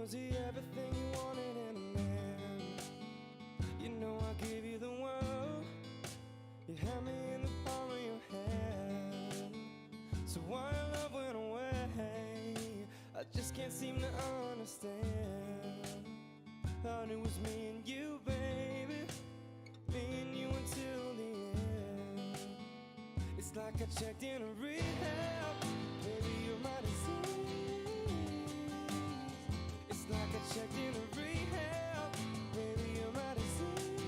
Was he everything you wanted in a man? You know I gave you the world. You had me in the palm of your hand. So why your love went away, I just can't seem to understand. Thought it was me and you, baby, me and you until the end. It's like I checked in a rehab, baby, you're my disease. It's like I checked in a rehab, baby, you're my disease.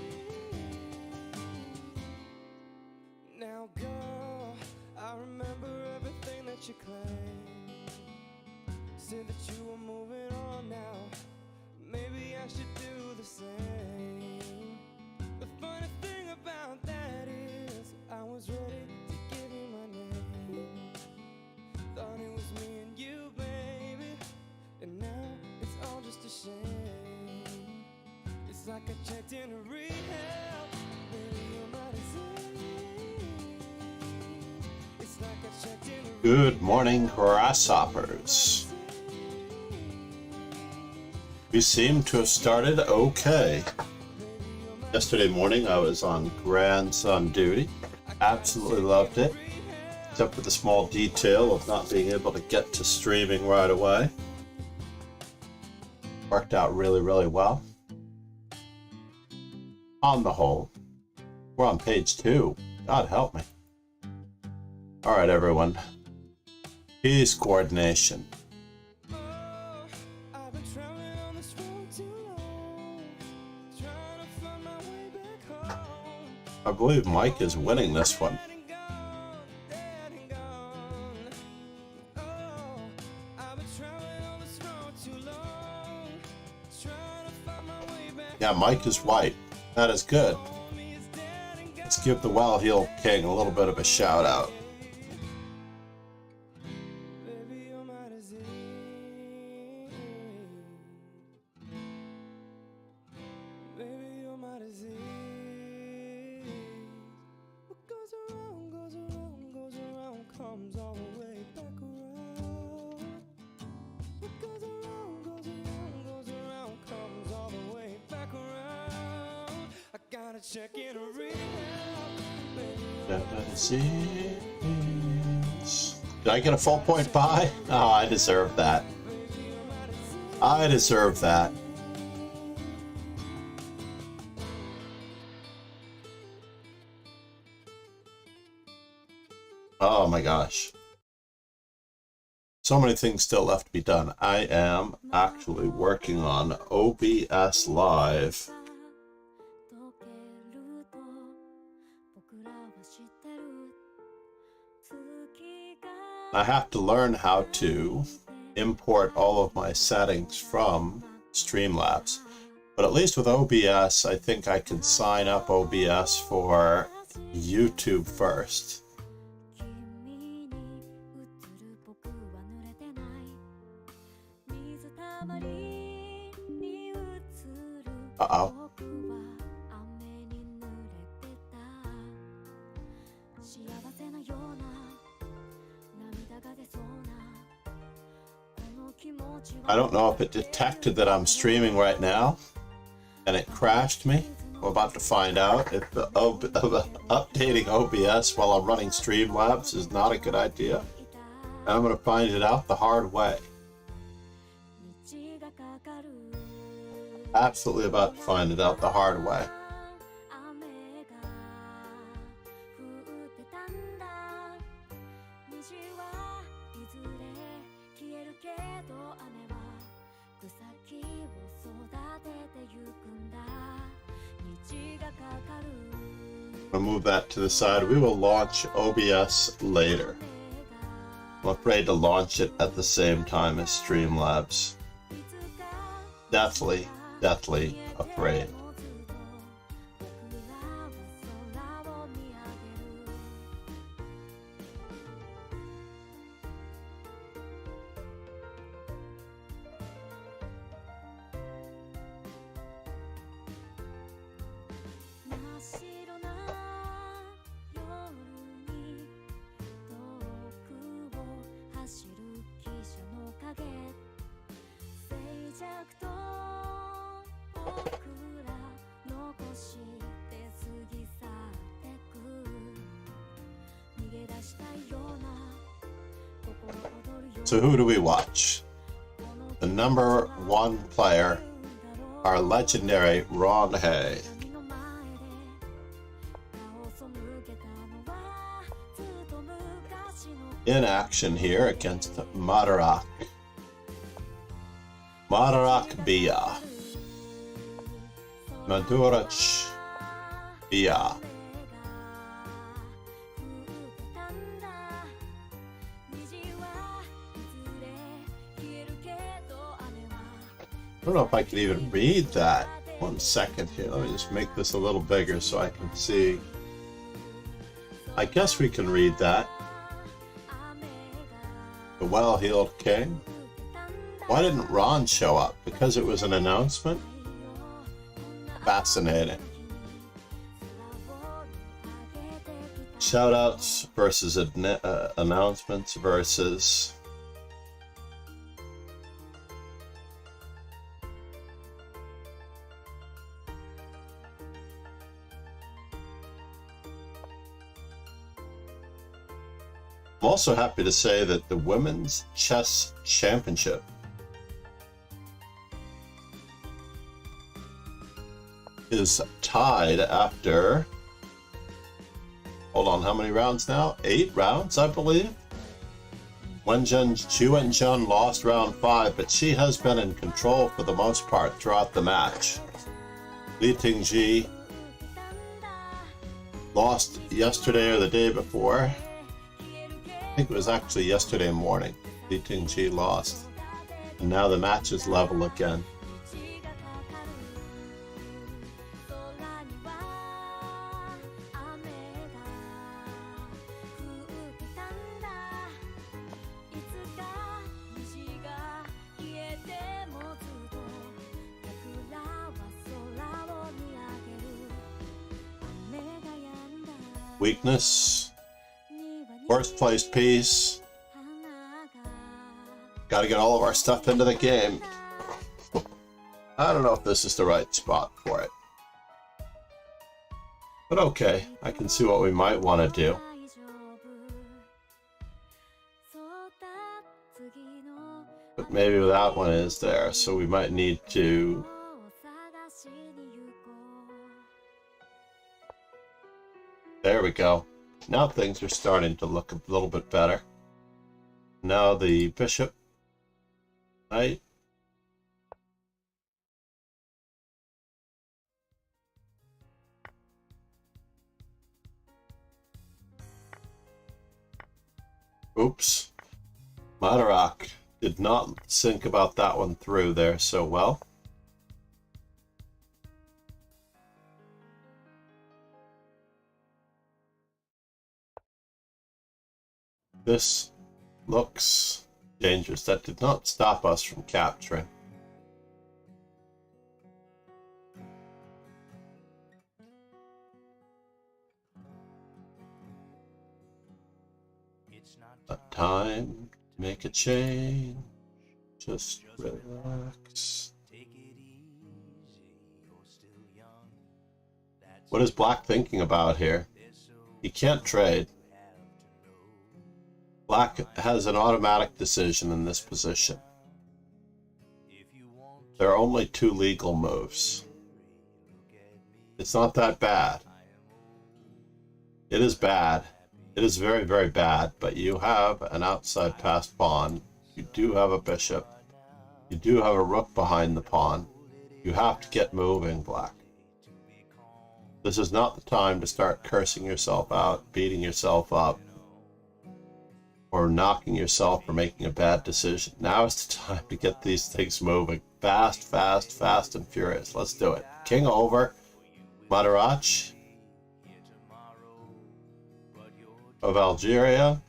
Now girl, I remember everything that you claimed. Said that you were moving on now, maybe I should do the same. The funny thing about that is I was ready to give you my name. Thought it was me and you, baby, and now it's all just a shame. It's like I checked in a rehab, baby, you're my disease. It's like I checked in a Good morning, grasshoppers. We seem to have started okay. Yesterday morning I was on grandson duty. Absolutely loved it, except for the small detail of not being able to get to streaming right away. Worked out really, really well. On the whole, we're on page 2. God help me. All right, everyone. Piece coordination. I believe Mike is winning this one. Yeah, Mike is white. That is good. Let's give the Well-Heeled King a little bit of a shout out. Did I get a full point buy? Oh, I deserve that. I deserve that. Oh my gosh. So many things still left to be done. I am actually working on OBS Live. I have to learn how to import all of my settings from Streamlabs. But at least with OBS, I think I can sign up OBS for YouTube first. Uh-oh. I don't know if it detected that I'm streaming right now and it crashed me. We're about to find out if updating OBS while I'm running Streamlabs is not a good idea. And I'm going to find it out the hard way. Absolutely about to find it out the hard way. I'll move that to the side. We will launch OBS later. I'm afraid to launch it at the same time as Streamlabs. Deathly afraid. So who do we watch? The number one player, our legendary Ron Hay. In action here against Madarak. Madarak Bia. Madurach Bia. I don't know if I can even read that. 1 second here. Let me just make this a little bigger so I can see. I guess we can read that. The well-heeled king. Why didn't Ron show up? Because it was an announcement? Fascinating. Shoutouts versus announcements versus... I'm also happy to say that the Women's Chess Championship is tied after, hold on, how many rounds now? 8 rounds, I believe. Xu Wenjun lost round 5, but she has been in control for the most part throughout the match. Li Tingji lost yesterday or the day before. I think it was actually yesterday morning. Li Tingji lost. And now the match is level again. Weakness. Worst placed piece. Got to get all of our stuff into the game. I don't know if this is the right spot for it. But okay, I can see what we might want to do. But maybe that one is there, so we might need to... There we go. Now things are starting to look a little bit better. Now the bishop, knight. Oops. Madarak did not think about that one through there so well. This looks dangerous. That did not stop us from capturing. A time to make a change. Just relax. What is Black thinking about here? He can't trade. Black has an automatic decision in this position. There are only 2 legal moves. It's not that bad. It is bad. It is very, very bad, but you have an outside passed pawn. You do have a bishop. You do have a rook behind the pawn. You have to get moving, Black. This is not the time to start cursing yourself out, beating yourself up, or knocking yourself for making a bad decision. Now is the time to get these things moving. Fast, fast, fast and furious. Let's do it. King over. Madarach of Algeria.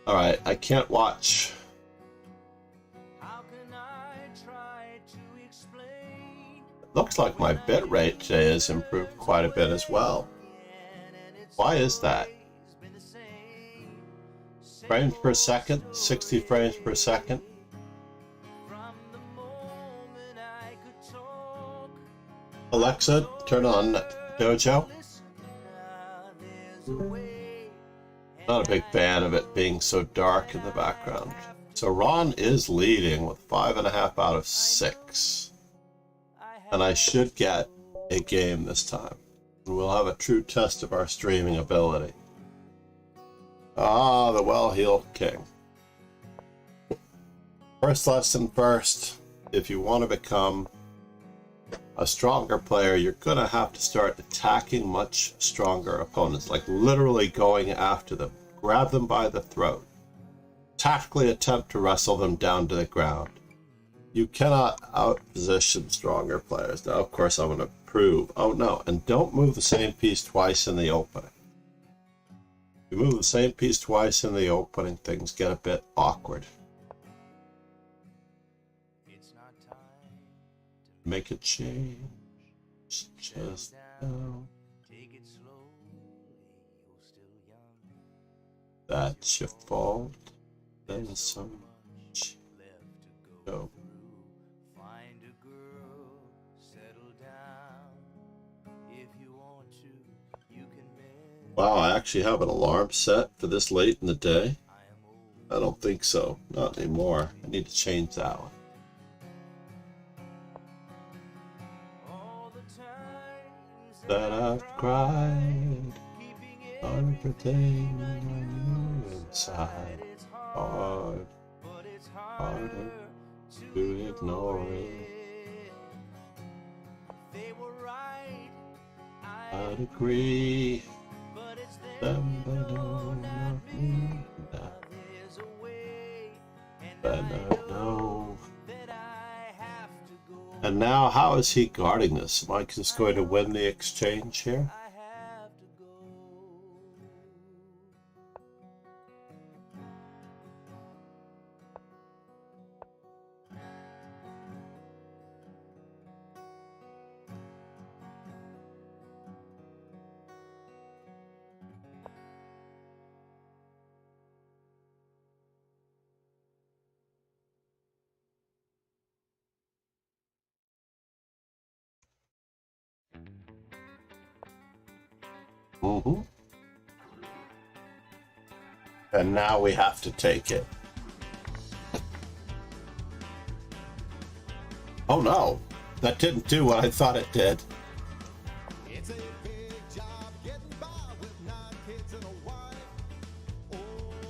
Alright, I can't watch. Looks like my bit rate today has improved quite a bit as well. Why is that? Frames per second, 60 frames per second. Alexa, turn on Dojo. Not a big fan of it being so dark in the background. So Ron is leading with 5.5 out of 6. And I should get a game this time. And we'll have a true test of our streaming ability. Ah, the well-heeled king. First lesson first. If you want to become a stronger player, you're going to have to start attacking much stronger opponents. Like literally going after them. Grab them by the throat. Tactically attempt to wrestle them down to the ground. You cannot outposition stronger players. Now, of course, I'm going to prove. Oh, no. And don't move the same piece twice in the opening. If you move the same piece twice in the opening, things get a bit awkward. Make a change. Just now. That's your fault. Then so much. Go. Wow, I actually have an alarm set for this late in the day? I don't think so. Not anymore. I need to change that one. That I've cried on everything I knew inside. Hard, harder to ignore it. I'd agree. Them, but no, not me. But I know. And now, how is he guarding this? Am I just going to win the exchange here? And now we have to take it. Oh no, that didn't do what I thought it did. It's a big job getting by with 9 kids and a wife. Oh,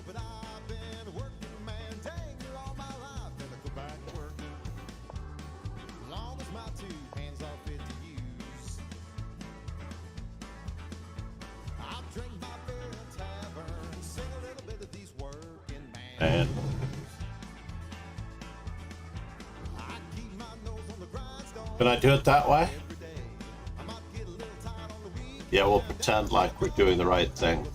but I've been working, man, dang near all my life. Never go back to work. As long as my 2 hands are fit to use. I'll drink my beer in tavern, sing a little bit of these working man. Can I do it that way? Yeah, we'll pretend like we're doing the right thing.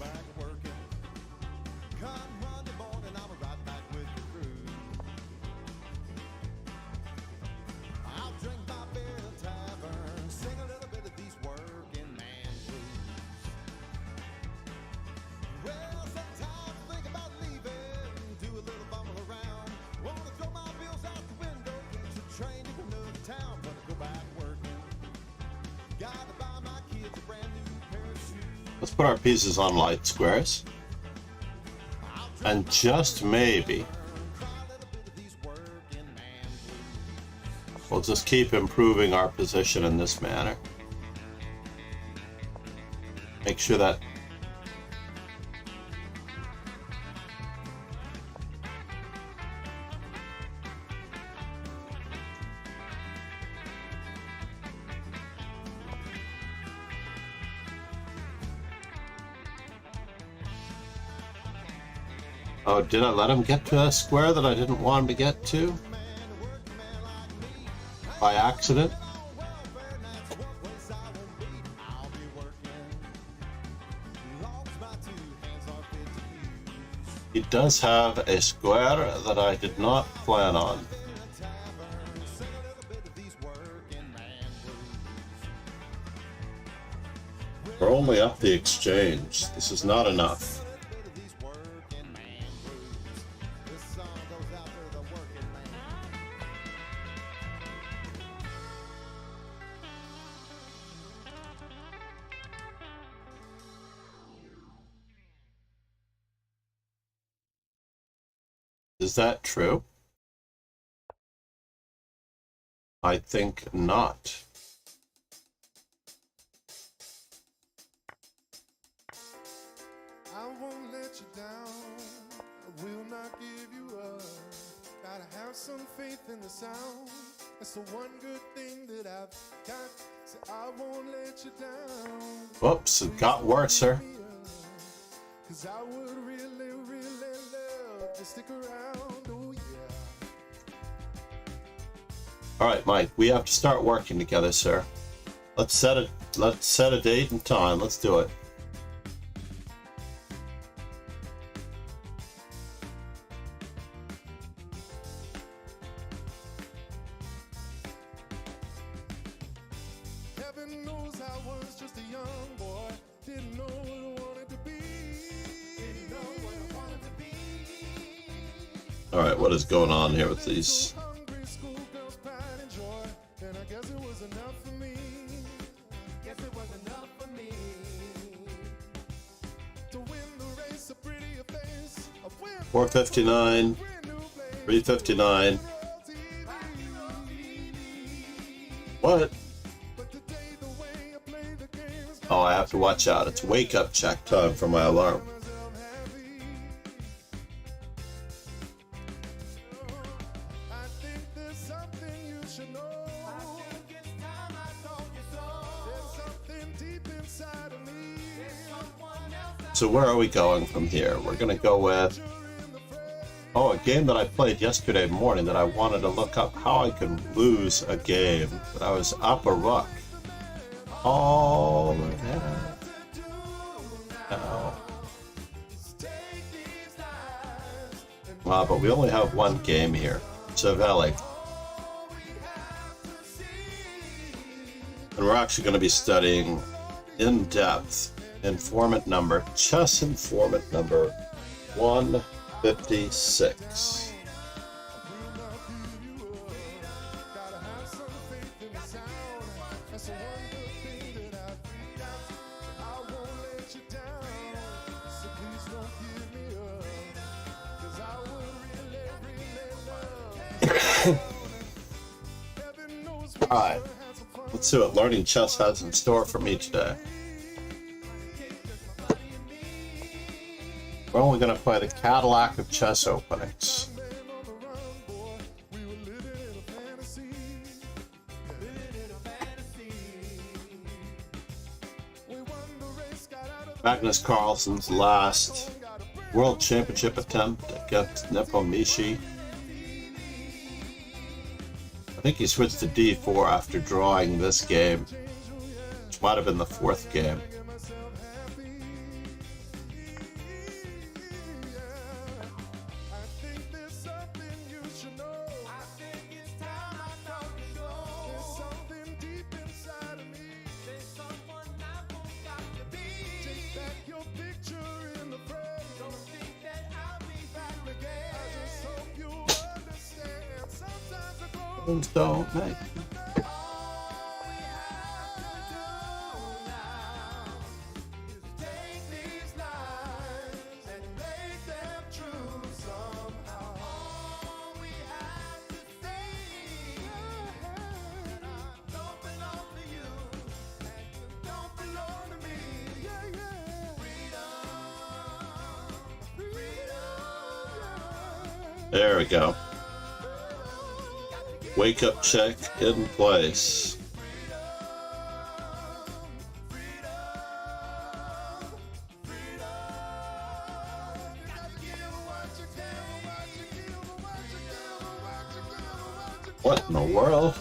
Let's put our pieces on light squares. And just maybe we'll just keep improving our position in this manner. Make sure that oh, did I let him get to a square that I didn't want him to get to? By accident? He does have a square that I did not plan on. We're only up the exchange. This is not enough. Is that true? I think not. I won't let you down. I will not give you up. Gotta have some faith in the sound. That's the one good thing that I've got. So I won't let you down. Whoops, it got worse, sir. Cause I would really, really love to stick around. Oh yeah. All right, Mike, we have to start working together, sir. Let's set a date and time. Let's do it. Heaven knows I was just a young boy. Didn't know what I wanted to be. Didn't know what I wanted to be. All right, what is going on here with these? Hungry schoolgirls, pride and joy. And I guess it was enough for me. Guess it was enough for me. To win the race, a prettier face. 459, 359. What? Oh, I have to watch out. It's wake up check time for my alarm. So where are we going from here? We're going to go with, a game that I played yesterday morning that I wanted to look up how I could lose a game. But I was up a rook. Oh, yeah. No. But we only have one game here. Savelli. And we're actually going to be studying in depth chess informant number 156. Alright, let's see what learning chess has in store for me today. We're only going to play the Cadillac of chess openings. Magnus Carlsen's last World Championship attempt against Nepomniachtchi. I think he switched to d4 after drawing this game, which might have been the fourth game. Don't make. There we go. Wake up check in place. What in the world?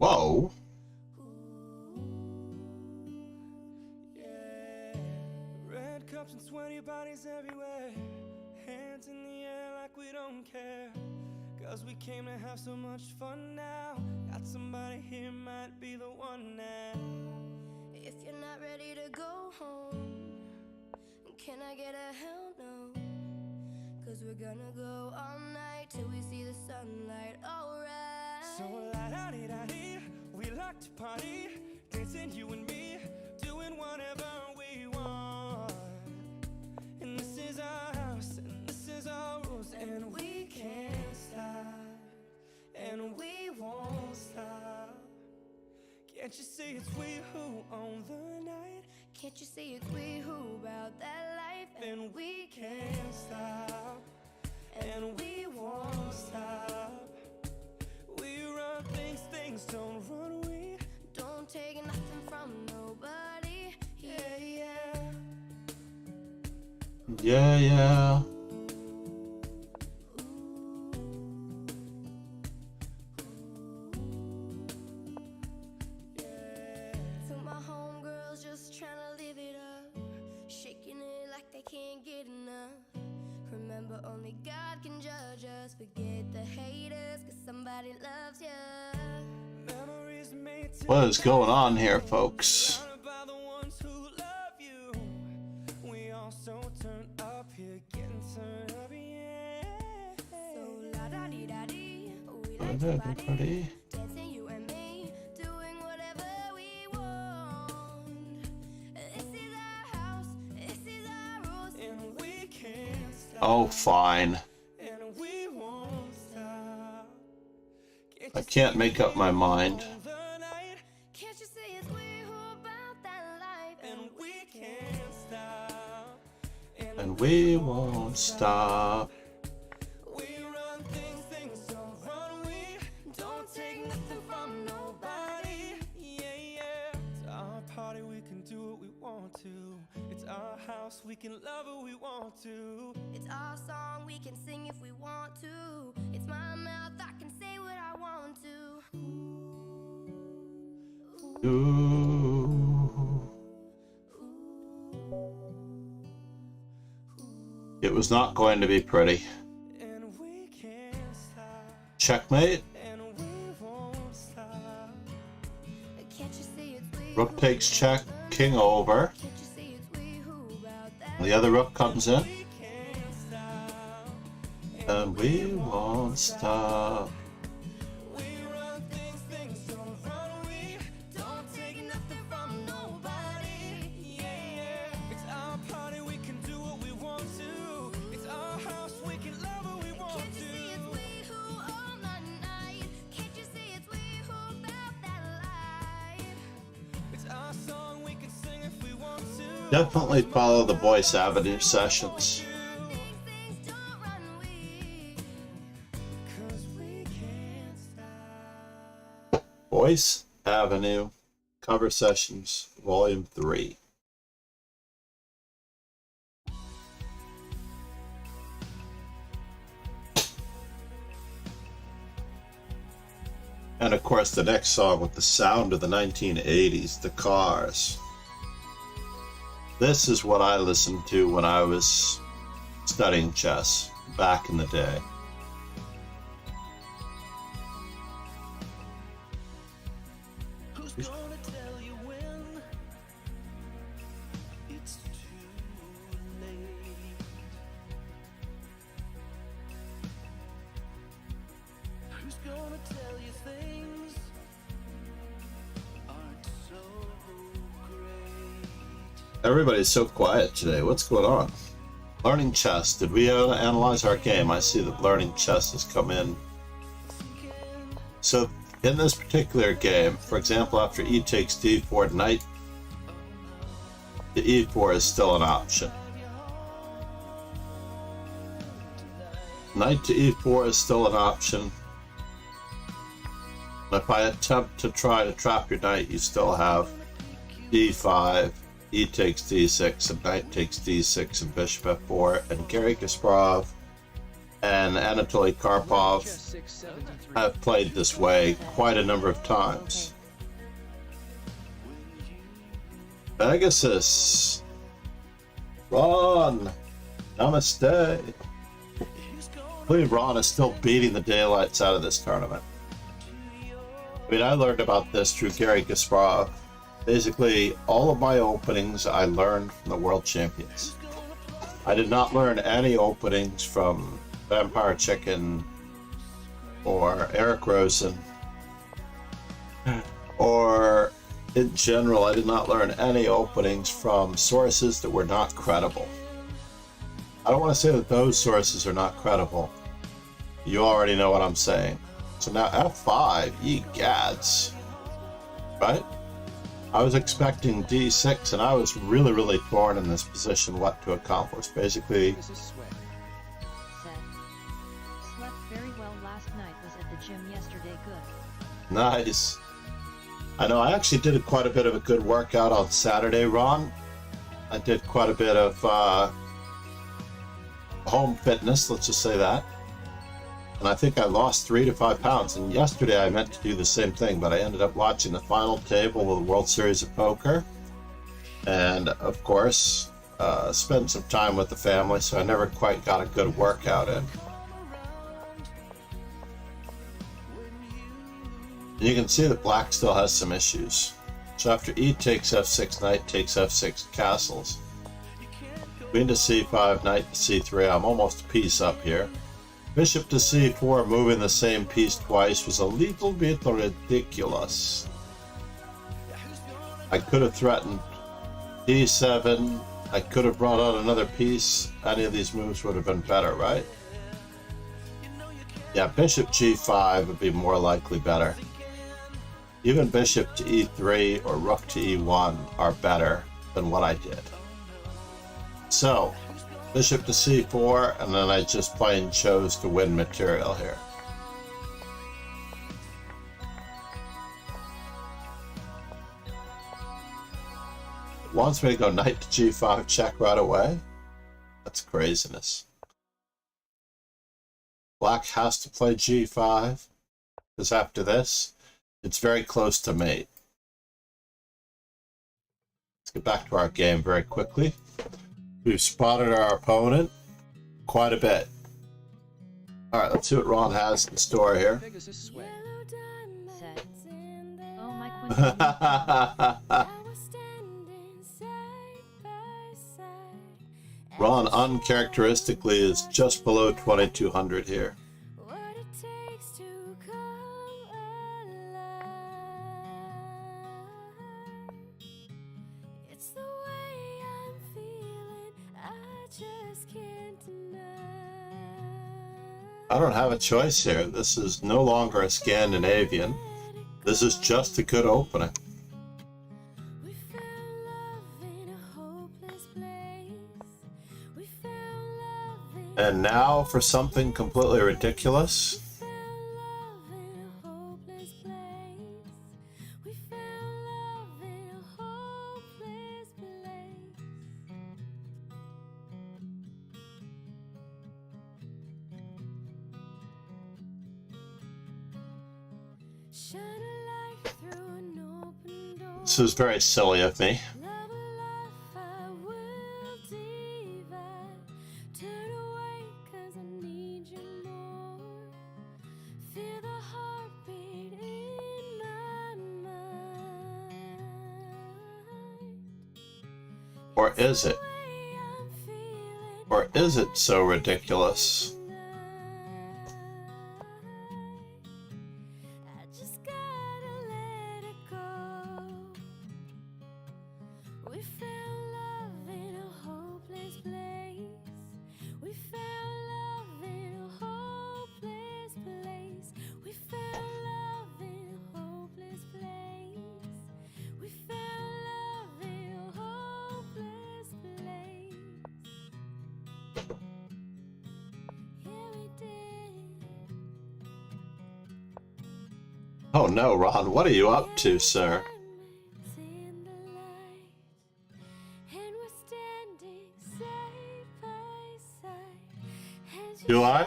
Whoa. Yeah. Red cups and sweaty bodies everywhere. Hands in the air like we don't care. Cause we came to have so much fun now. Got somebody here, might be the one now. If you're not ready to go home, can I get a hell no? Cause we're gonna go all night till we see the sunlight, alright. So la-da-dee-da-dee, we like to party, dancing you and me, doing whatever we want. And this is our house, and this is our rules, and we can't stop, and we won't stop. Can't you see it's we who own the night? Can't you see it's we who about that life? And we can't stop, and we won't stop. We run things, things don't run. We don't take nothing from nobody. yeah, yeah. Yeah, yeah. To my homegirls just trying to live it up, shaking it like they can't get enough. Remember, only God can judge us. Forget the haters, cause somebody loves ya. Memories made to What is going on here, folks? surrounded by the ones who love you. We all so turned up here, getting turned up, yeah. So la-da-dee-da-dee, we like to party, dancing you and me, doing whatever we want. This is our house, this is our rules, And we can't stop, Oh, fine. and we won't stop. I can't make up my mind. All the night, can't you see it's we who about that life? and we can't stop, And we won't stop. we run things, things don't run. We don't take nothing from nobody. Yeah, yeah. It's our party, we can do what we want to. It's our house, we can love who we want to. It's our song, we can sing if we want to. It's my mouth, I can say what I want to. Ooh. It was not going to be pretty. And we can't stop, Checkmate. and we won't stop. Can't you see it's we Rook takes check. King over. Can't you see it's we who about that? The other rook comes in. We can't stop, And we won't stop. we run things, things don't run. We don't take nothing from nobody. Yeah, yeah. It's our party, we can do what we want to. It's our house, we can love who we want Can't you see it's to. we who own the night? Can't you see it's we who about that life? It's our song, we can sing if we want to. Definitely follow the Voice Avenue sessions. Things don't run we. 'Cause we can't stop. Voice Avenue Cover Sessions, Volume 3. And of course, the next song with the sound of the 1980s, The Cars. This is what I listened to when I was studying chess back in the day. Who's gonna tell you when it's too late? Who's gonna tell you things aren't so great? Everybody's so quiet today. What's going on? Learning chess. Did we analyze our game? I see that learning chess has come in. So in this particular game, for example, after e takes d4 knight, the e4 is still an option. Knight to e4 is still an option. If I attempt to try to trap your knight, you still have d5, e takes d6, and knight takes d6, and bishop f4. And Gary Kasparov and Anatoly Karpov have played this way quite a number of times. Pegasus. Ron. Namaste. I believe Ron is still beating the daylights out of this tournament. I mean, I learned about this through Gary Kasparov. Basically, all of my openings I learned from the world champions. I did not learn any openings from Vampire Chicken or Eric Rosen, or in general, I did not learn any openings from sources that were not credible. I don't want to say that those sources are not credible. You already know what I'm saying. So now F5, ye gads, right? I was expecting D6, and I was really torn in this position what to accomplish. Basically, Slept very well last night. Was at the gym yesterday. Good. nice. I know I actually did quite a bit of a good workout on Saturday, Ron. I did quite a bit of home fitness, let's just say that. And I think I lost 3 to 5 pounds. And yesterday I meant to do the same thing, but I ended up watching the final table of the World Series of Poker. And of course, spent some time with the family, so I never quite got a good workout in. And you can see that black still has some issues. So after E takes F6, knight takes F6, castles. Queen to C5, knight to C3, I'm almost a piece up here. Bishop to C4, moving the same piece twice was a little bit ridiculous. I could have threatened D7, I could have brought out another piece. Any of these moves would have been better, right? Yeah, bishop G5 would be more likely better. Even bishop to E3 or rook to E1 are better than what I did. So, bishop to C4, and then I just plain chose to win material here. It wants me to go knight to G5, check right away. That's craziness. Black has to play G5, because after this, it's very close to mate. Let's get back to our game very quickly. We've spotted our opponent quite a bit. Alright, let's see what Ron has in store here. Said, oh my queen. Ron uncharacteristically is just below 2200 here. I don't have a choice here. This is no longer a Scandinavian. This is just a good opening. And now for something completely ridiculous. This is very silly of me. Or is it? Or is it so ridiculous? Oh no, Ron, what are you up to, sir? Do I?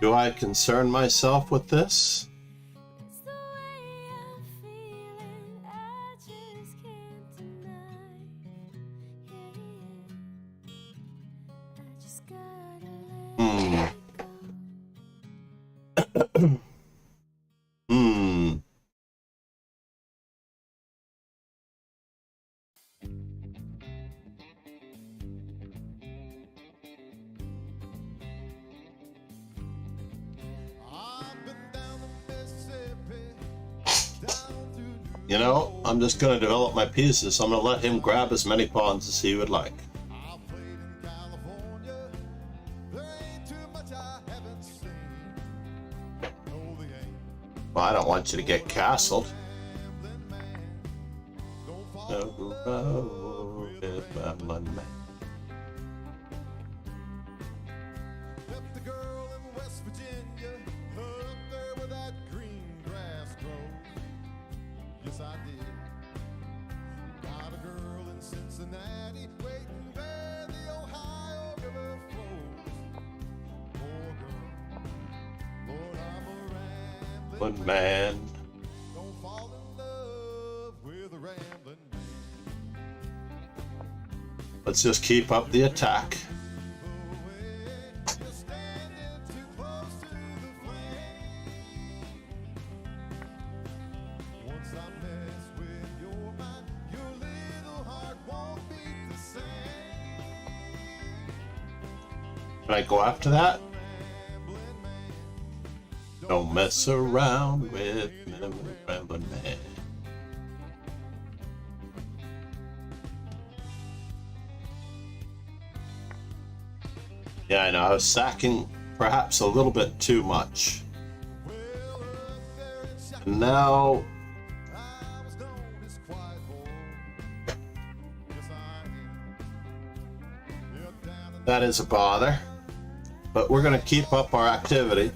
Do I concern myself with this? It's the way I'm feeling, I just can't deny. Yeah, I just gotta let it go. Hmm. You know, I'm just going to develop my pieces. I'm going to let him grab as many pawns as he would like. Well, I don't want you to get castled. Man. Let's just keep up the attack. Can I go after that? Don't mess around with Rambling Man. Yeah, I know, I was sacking perhaps a little bit too much. And now... that is a bother. But we're going to keep up our activity.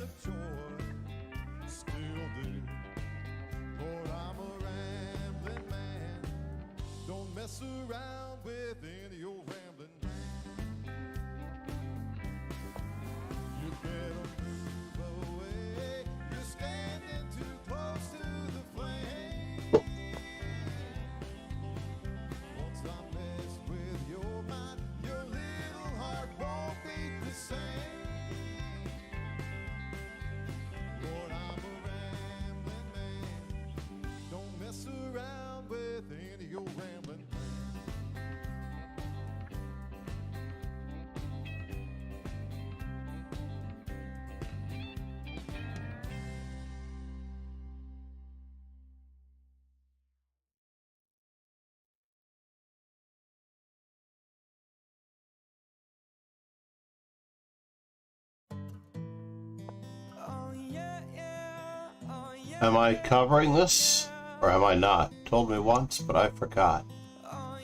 Am I covering this? Or am I not? Told me once, but I forgot. I'm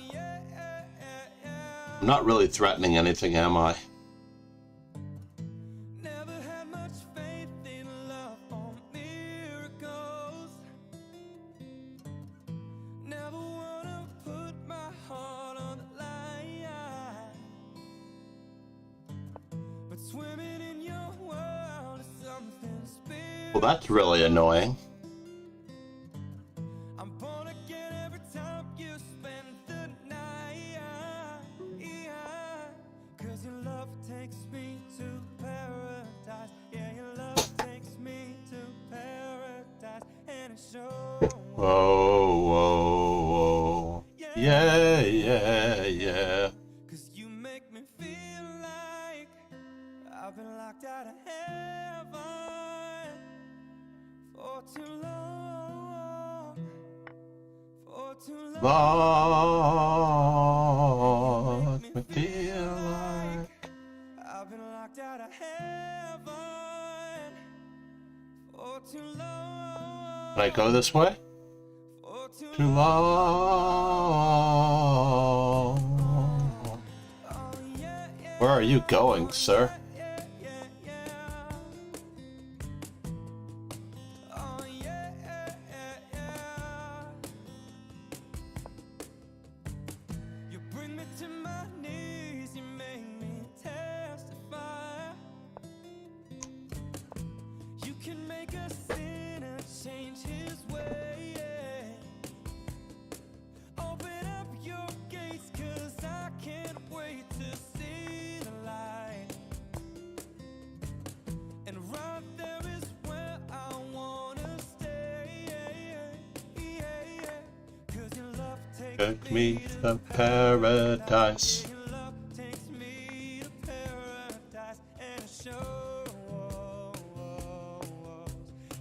not really threatening anything, am I? Never had much faith in love or miracles. Never wanna put my heart on the line. But swimming in your world is something special. Well, that's really annoying. I'm born again every time you spend the night. 'Cause your love takes me to paradise. Yeah, your love takes me to paradise. And it shows. Whoa, whoa, whoa. Yeah, yeah, yeah. 'Cause you make me feel like I've been locked out of heaven for too long. For too Long, me feel like I've been locked out of heaven for too long. Can I go this way? For Too long. Oh, yeah, yeah, Where are you going, sir? yeah, yeah, yeah. Oh, yeah, yeah, yeah. You bring me to my knees, you make me testify. make a sinner change his way. Open up your gates, 'cause I can't wait to see the light. And right there is where I wanna stay. 'Cause your love Take me to paradise. your love takes me to paradise and it shows.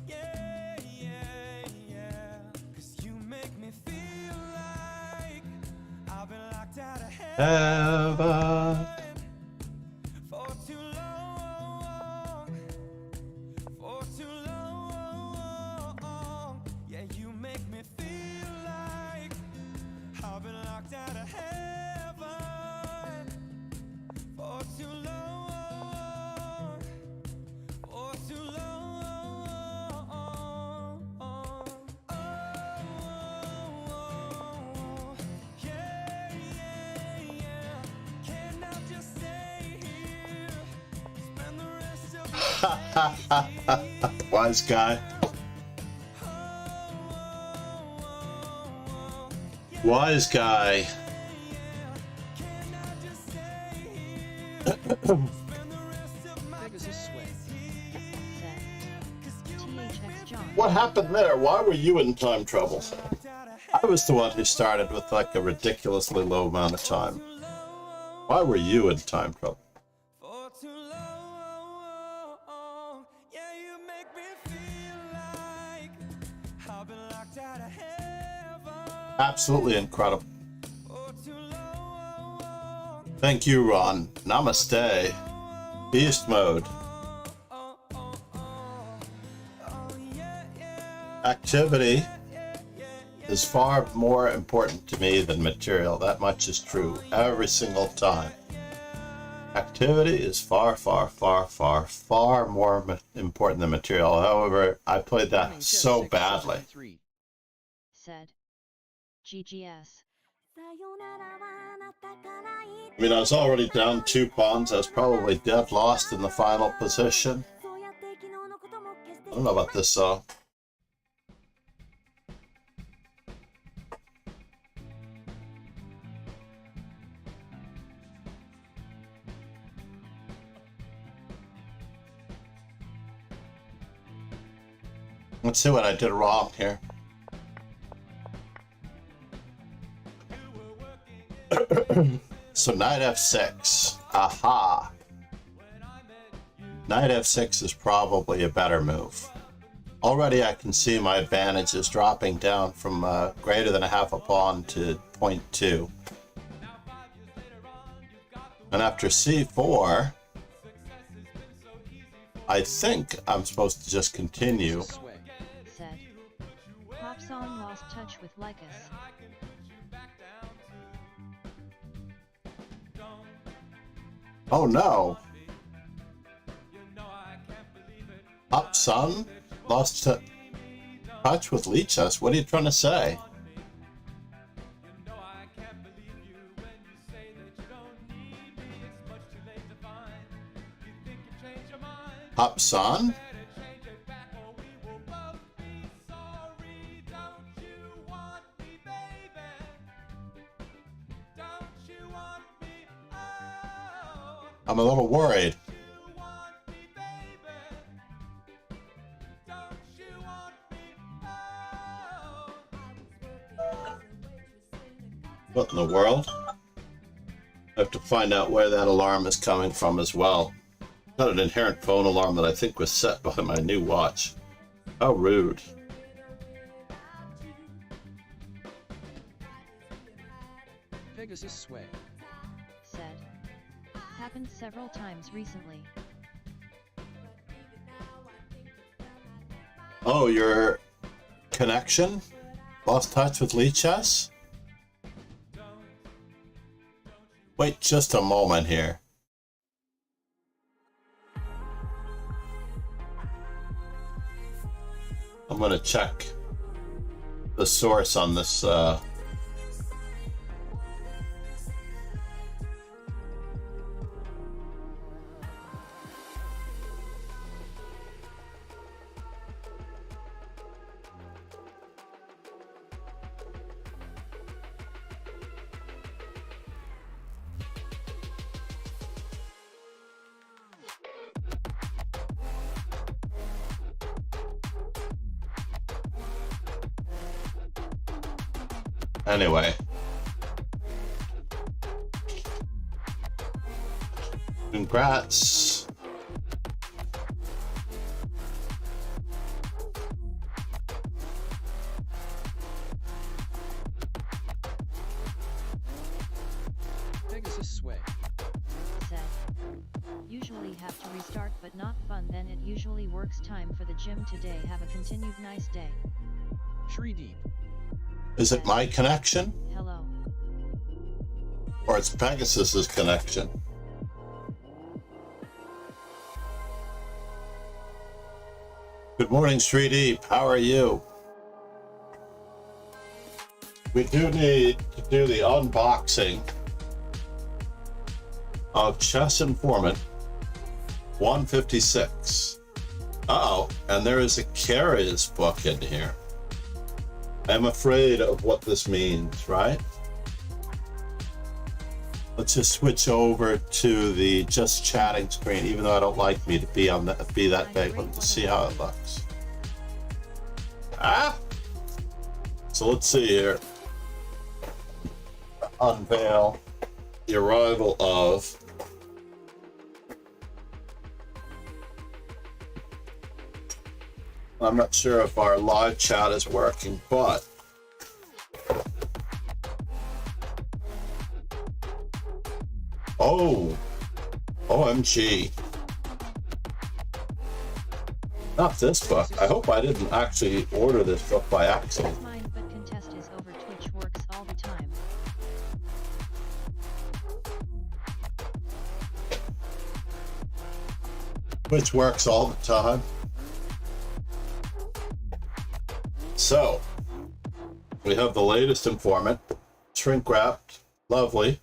Yeah, yeah, yeah. 'Cause you make me feel like I've been locked out of Heaven. for too long. For too long. Yeah, you make me feel like I've been locked out of heaven for too long. For too long. Oh, yeah, yeah, yeah. Can I just stay here? Spend the rest of my days here. Wise guy. Wise guy. Can I just stay here? Spend the rest of my Pegasus Sway. Said. THX John. What happened there? Why were you in time trouble? I was the one who started with like a ridiculously low amount of time. Why were you in time trouble? for too long. Yeah, you make me feel like I've been locked out of heaven Absolutely incredible. for too long. Thank you, Ron. Namaste. Beast mode. Activity is far more important to me than material. That much is true every single time. Activity is far, far, far, far, far more important than material. However, I played that so badly. Said. GGS. I mean, I was already down 2 pawns. I was probably dead lost in the final position. I don't know about this, though. Let's see what I did wrong here. So knight f6. Aha. Knight f6 is probably a better move. Already I can see my advantage is dropping down from greater than a half a pawn to 0.2. And after c4, I think I'm supposed to just continue. Sway. Said. Pop song lost touch with Lycus. Oh no. Up, son. Lost touch with Lichess. What are you trying to say? Up, son. I'm a little worried. What in the world? I have to find out where that alarm is coming from as well. Got an inherent phone alarm that I think was set by my new watch. How rude. Pegasus Sway. Said. Happened several times recently. Oh, your connection? Lost touch with Lichess? Wait just a moment here. I'm gonna check the source on this. Anyway. Congrats. Pegasus sway. Said. Usually have to restart but not fun, then it usually works. Time for the gym today. Have a continued nice day. Shri Deep. Is it my connection? Hello. Or it's Pegasus's connection? Good morning, Sri Deep. How are you? We do need to do the unboxing of Chess Informant 156. Uh-oh, and there is a Carrier's book in here. I'm afraid of what this means, right? Let's just switch over to the just chatting screen, even though I don't like me to be on that big. Let's see how it looks. So let's see here. Unveil the arrival of I'm not sure if our live chat is working, but oh, OMG. Not this book. I hope I didn't actually order this book by accident. Mine, but contest is over. Twitch works all the time. Which works all the time. So, we have the latest informant, shrink wrapped, lovely.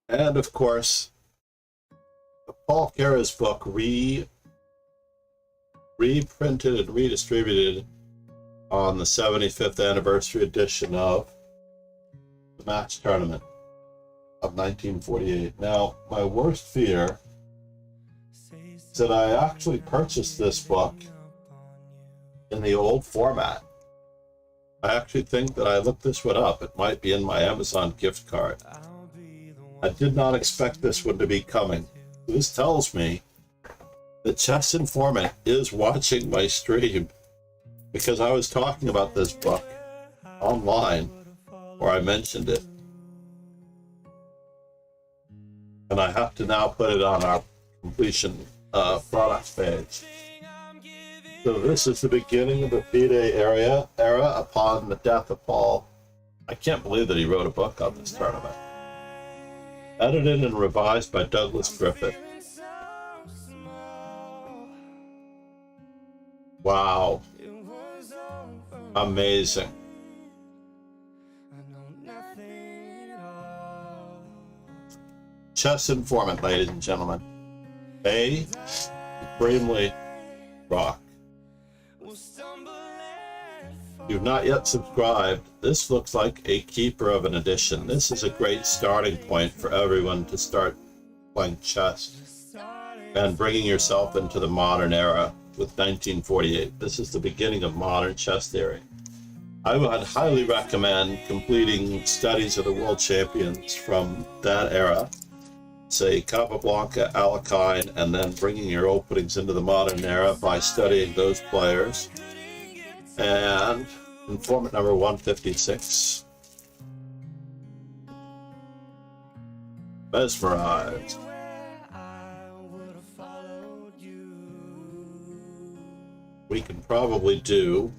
And of course, the Paul Carrier's book reprinted and redistributed on the 75th anniversary edition of the match tournament of 1948. Now, my worst fear is that I actually purchased this book in the old format. I actually think that I looked this one up. It might be in my Amazon gift card. I did not expect this one to be coming. This tells me that Chess Informant is watching my stream, because I was talking about this book online where I mentioned it. And I have to now put it on our completion products page. So this is the beginning of the FIDE era upon the death of Paul. I can't believe that he wrote a book on this tournament. Edited and revised by Douglas Griffith. Wow. Amazing. Chess Informant, ladies and gentlemen. Bay, supremely rock. If you've not yet subscribed, this looks like a keeper of an edition. This is a great starting point for everyone to start playing chess and bringing yourself into the modern era with 1948. This is the beginning of modern chess theory. I would highly recommend completing studies of the world champions from that era, say Capablanca, Alekhine, and then bringing your openings into the modern era by studying those players. And informant number 156. Mesmerized. We can probably do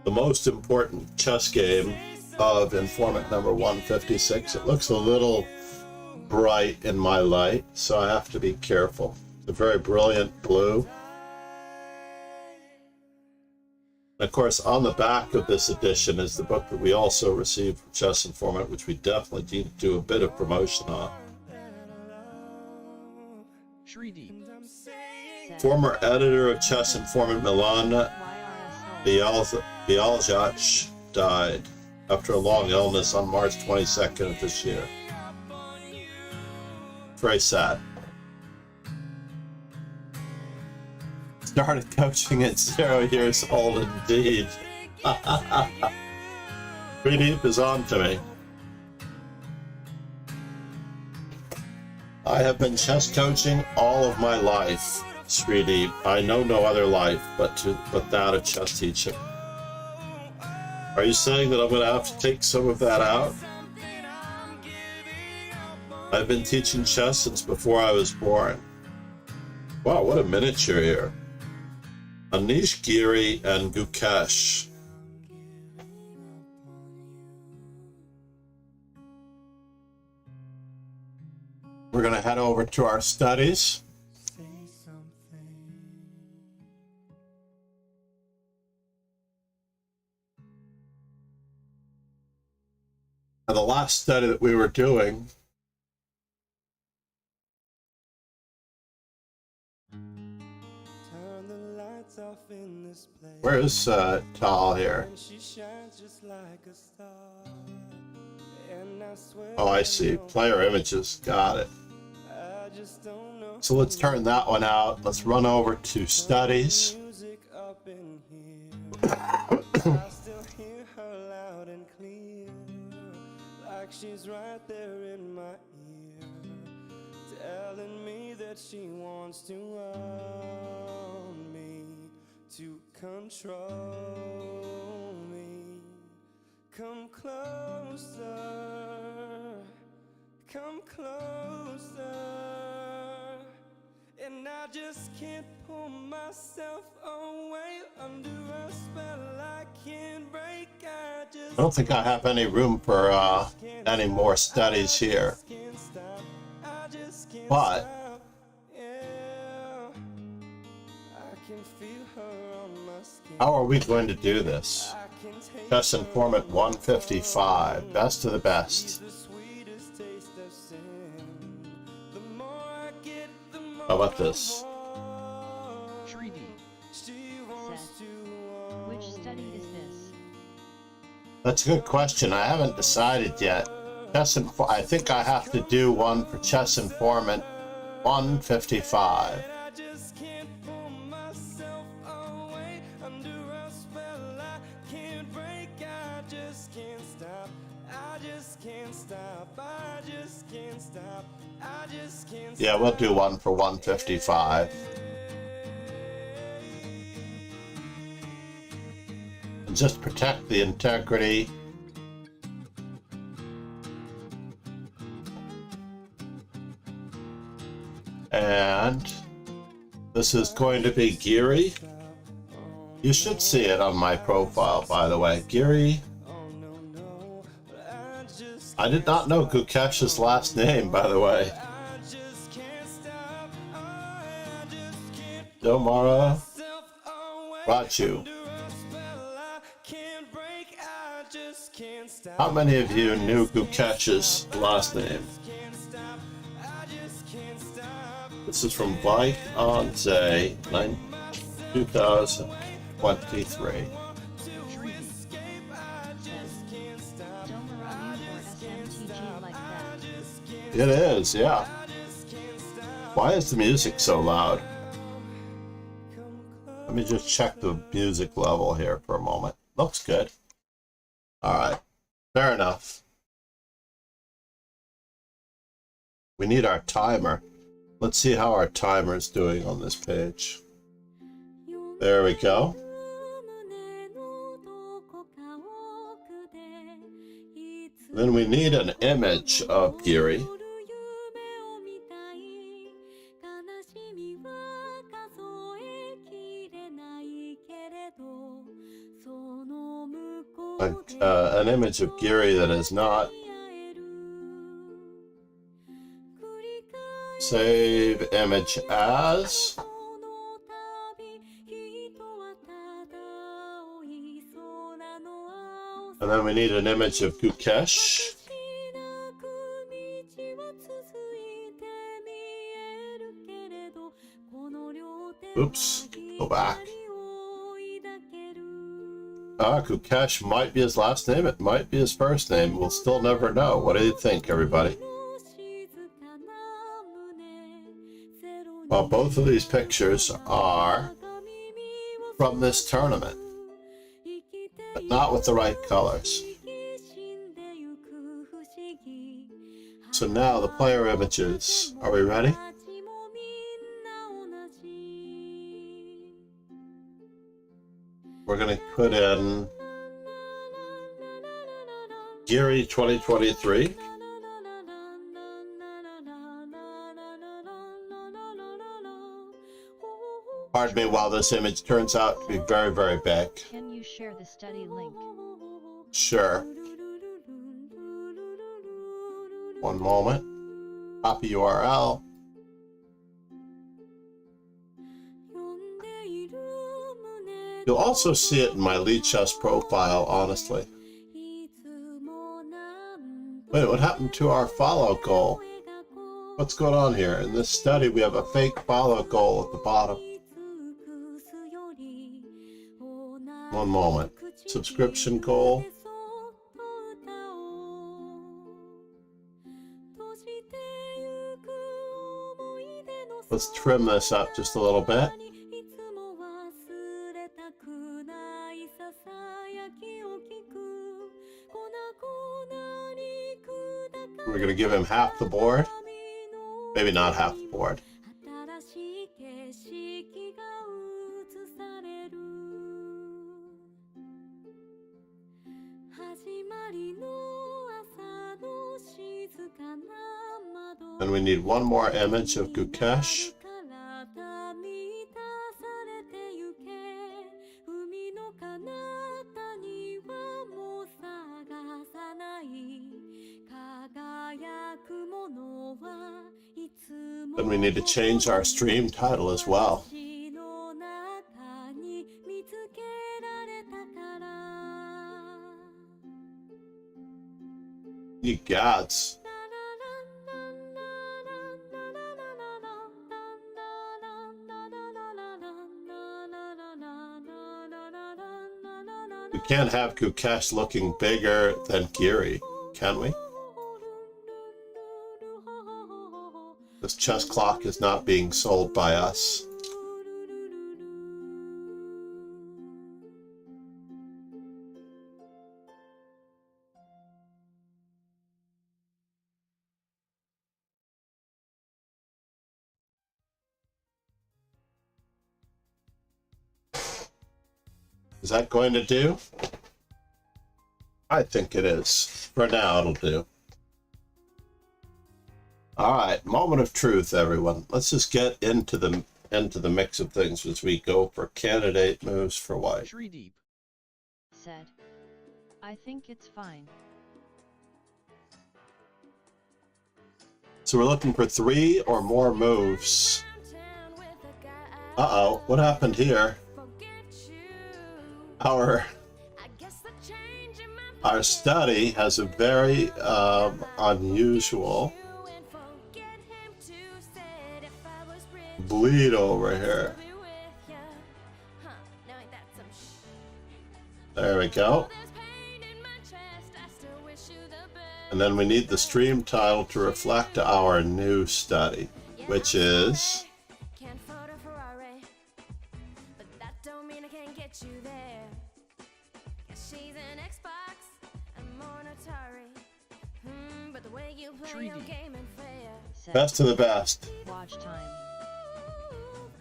the most important chess game of informant number 156. It looks a little bright in my light, so I have to be careful. It's a very brilliant blue. And of course, on the back of this edition is the book that we also received from Chess Informant, which we definitely need to do a bit of promotion on. Shri Deep. Former editor of Chess Informant Milan Bialjac died after a long illness on March 22nd of this year. Very sad. Started coaching at 0 years old, indeed. Pretty Deep is on to me. I have been chess coaching all of my life, Srideep. I know no other life but that of chess teaching. Are you saying that I'm going to have to take some of that out? I've been teaching chess since before I was born. Wow, what a miniature here. Anish Giri and Gukesh. We're going to head over to our studies. And the last study that we were doing, where is Tal here? Oh, I see. Player images. Got it. So let's turn that one out. Let's run over to studies. She's right there in my ear, telling me that she wants to own me, to control me. Come closer, come closer, and I just can't pull myself away under a spell I can't break. I don't think I have any room for any more studies here. But how are we going to do this? Chess Informant 155, best of the best. How about this? Which study is this? That's a good question. I haven't decided yet. I think I have to do one for Chess Informant 155. Yeah, we'll do one for 155. And just protect the integrity. And this is going to be Giri. You should see it on my profile, by the way. Giri. I did not know Gukesh's last name, by the way. Domara Rachu. How many of you knew Gukesh's last name? This is from Bike on Zay, 2023. It is, yeah. Why is the music so loud? Let me just check the music level here for a moment. Looks good. All right, fair enough. We need our timer. Let's see how our timer is doing on this page. There we go. Then we need an image of Giri. An image of Giri that is not. Save image as. And then we need an image of Gukesh. Oops, go back. Gukesh might be his last name, it might be his first name. We'll still never know. What do you think, everybody? Well, both of these pictures are from this tournament, but not with the right colors. So now the player images. Are we ready? We're going to put in Geary 2023. Pardon me while this image turns out to be very, very big. Can you share the study link? Sure. One moment. Copy URL. You'll also see it in my lead chess profile, honestly. Wait, what happened to our follow goal? What's going on here? In this study, we have a fake follow goal at the bottom. One moment. Subscription goal. Let's trim this up just a little bit. We're going to give him half the board. Maybe not half the board. And we need one more image of Gukesh. Then we need to change our stream title as well. You gods. We can't have Gukesh looking bigger than Geary, can we? This chess clock is not being sold by us. Is that going to do? I think it is. For now, it'll do. All right, moment of truth, everyone. Let's just get into the mix of things as we go for candidate moves for white. Tree deep. Said. I think it's fine. So we're looking for 3 or more moves. Uh-oh, what happened here? Our study has a very unusual bleed over here. There we go. And then we need the stream title to reflect our new study, which is Tree deep. Said. Best of the best. Watch time.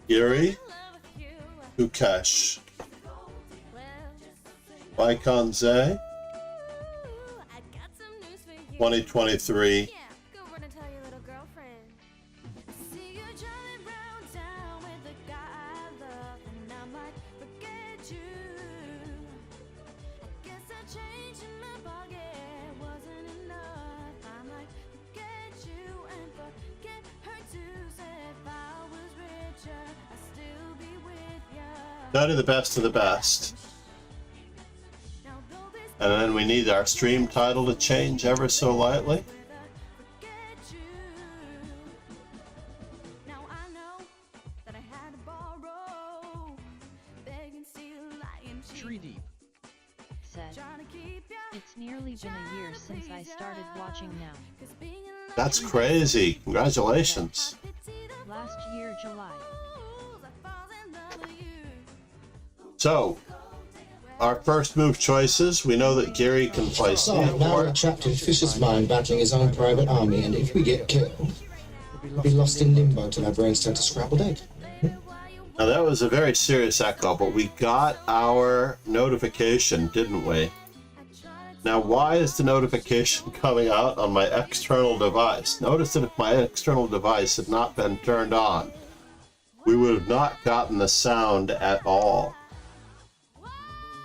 Geary, Gukesh, Vaikonze, 2023. Study the best of the best. And then we need our stream title to change ever so lightly. Tree deep. Said. It's nearly been a year since I started watching now. That's crazy. Congratulations. Last year, July. So, our first move choices. We know that Gary can play So now we're c4. trapped in Fisher's mind battling his own private army, and if we get killed, we'll be lost in limbo till our brains turn to scrambled egg. Now that was a very serious echo, but we got our notification, didn't we? Now why is the notification coming out on my external device? Notice that if my external device had not been turned on, we would have not gotten the sound at all.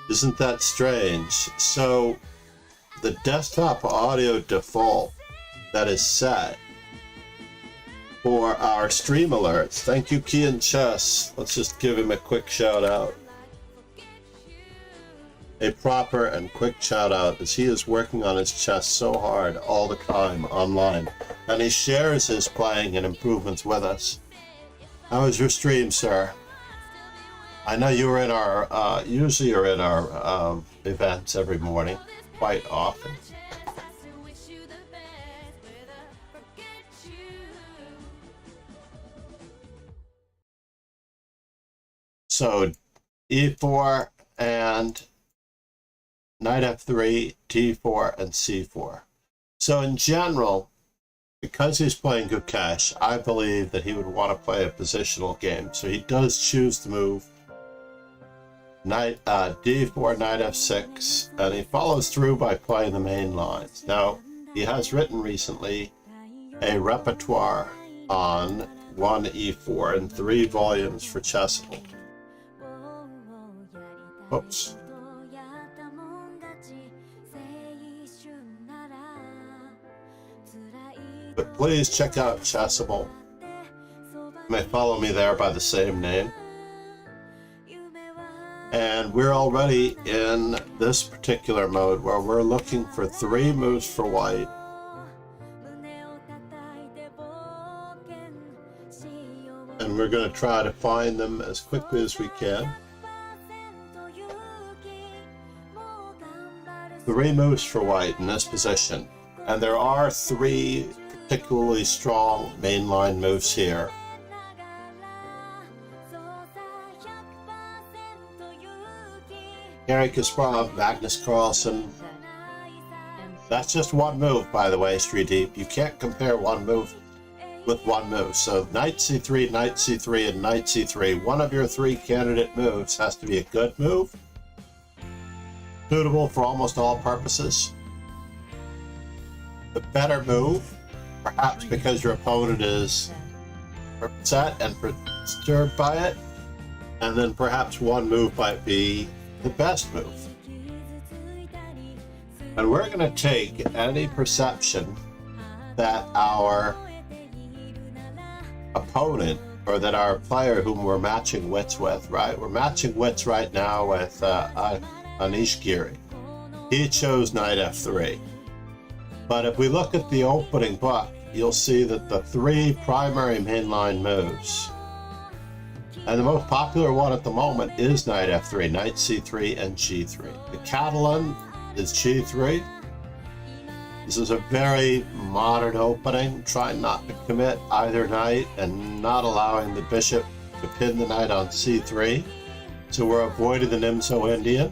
Isn't that strange? So the desktop audio default that is set for our stream alerts. Thank you, Key and Chess. Let's just give him a quick shout out. A proper and quick shout out, as he is working on his chess so hard all the time online. And he shares his playing and improvements with us. How was your stream, sir? I know you were in our, usually you're in our events every morning, quite often. So e4 and knight f3, d4, and c4. So in general, because he's playing Gukesh, I believe that he would want to play a positional game. So he does choose to move knight d4, knight f6, and he follows through by playing the main lines. Now, he has written recently a repertoire on 1e4 in 3 volumes for Chessable. Oops. But please check out Chessable. You may follow me there by the same name. And we're already in this particular mode where we're looking for 3 moves for white. And we're going to try to find them as quickly as we can. 3 moves for white in this position. And there are 3 particularly strong mainline moves here. Gary Kasparov, Magnus Carlsen. That's just 1 move, by the way, Srideep. You can't compare 1 move with 1 move. So knight c3, knight c3, and knight c3. One of your 3 candidate moves has to be a good move, suitable for almost all purposes. The better move, perhaps because your opponent is upset and perturbed by it, and then perhaps 1 move might be the best move. And we're going to take any perception that our opponent, or that our player whom we're matching wits with, right? We're matching wits right now with Anish Giri. He chose knight f3. But if we look at the opening book, you'll see that the 3 primary mainline moves, and the most popular one at the moment is knight f3, knight c3, and g3. The Catalan is g3. This is a very modern opening, trying not to commit either knight and not allowing the bishop to pin the knight on c3. So we're avoiding the Nimzo Indian,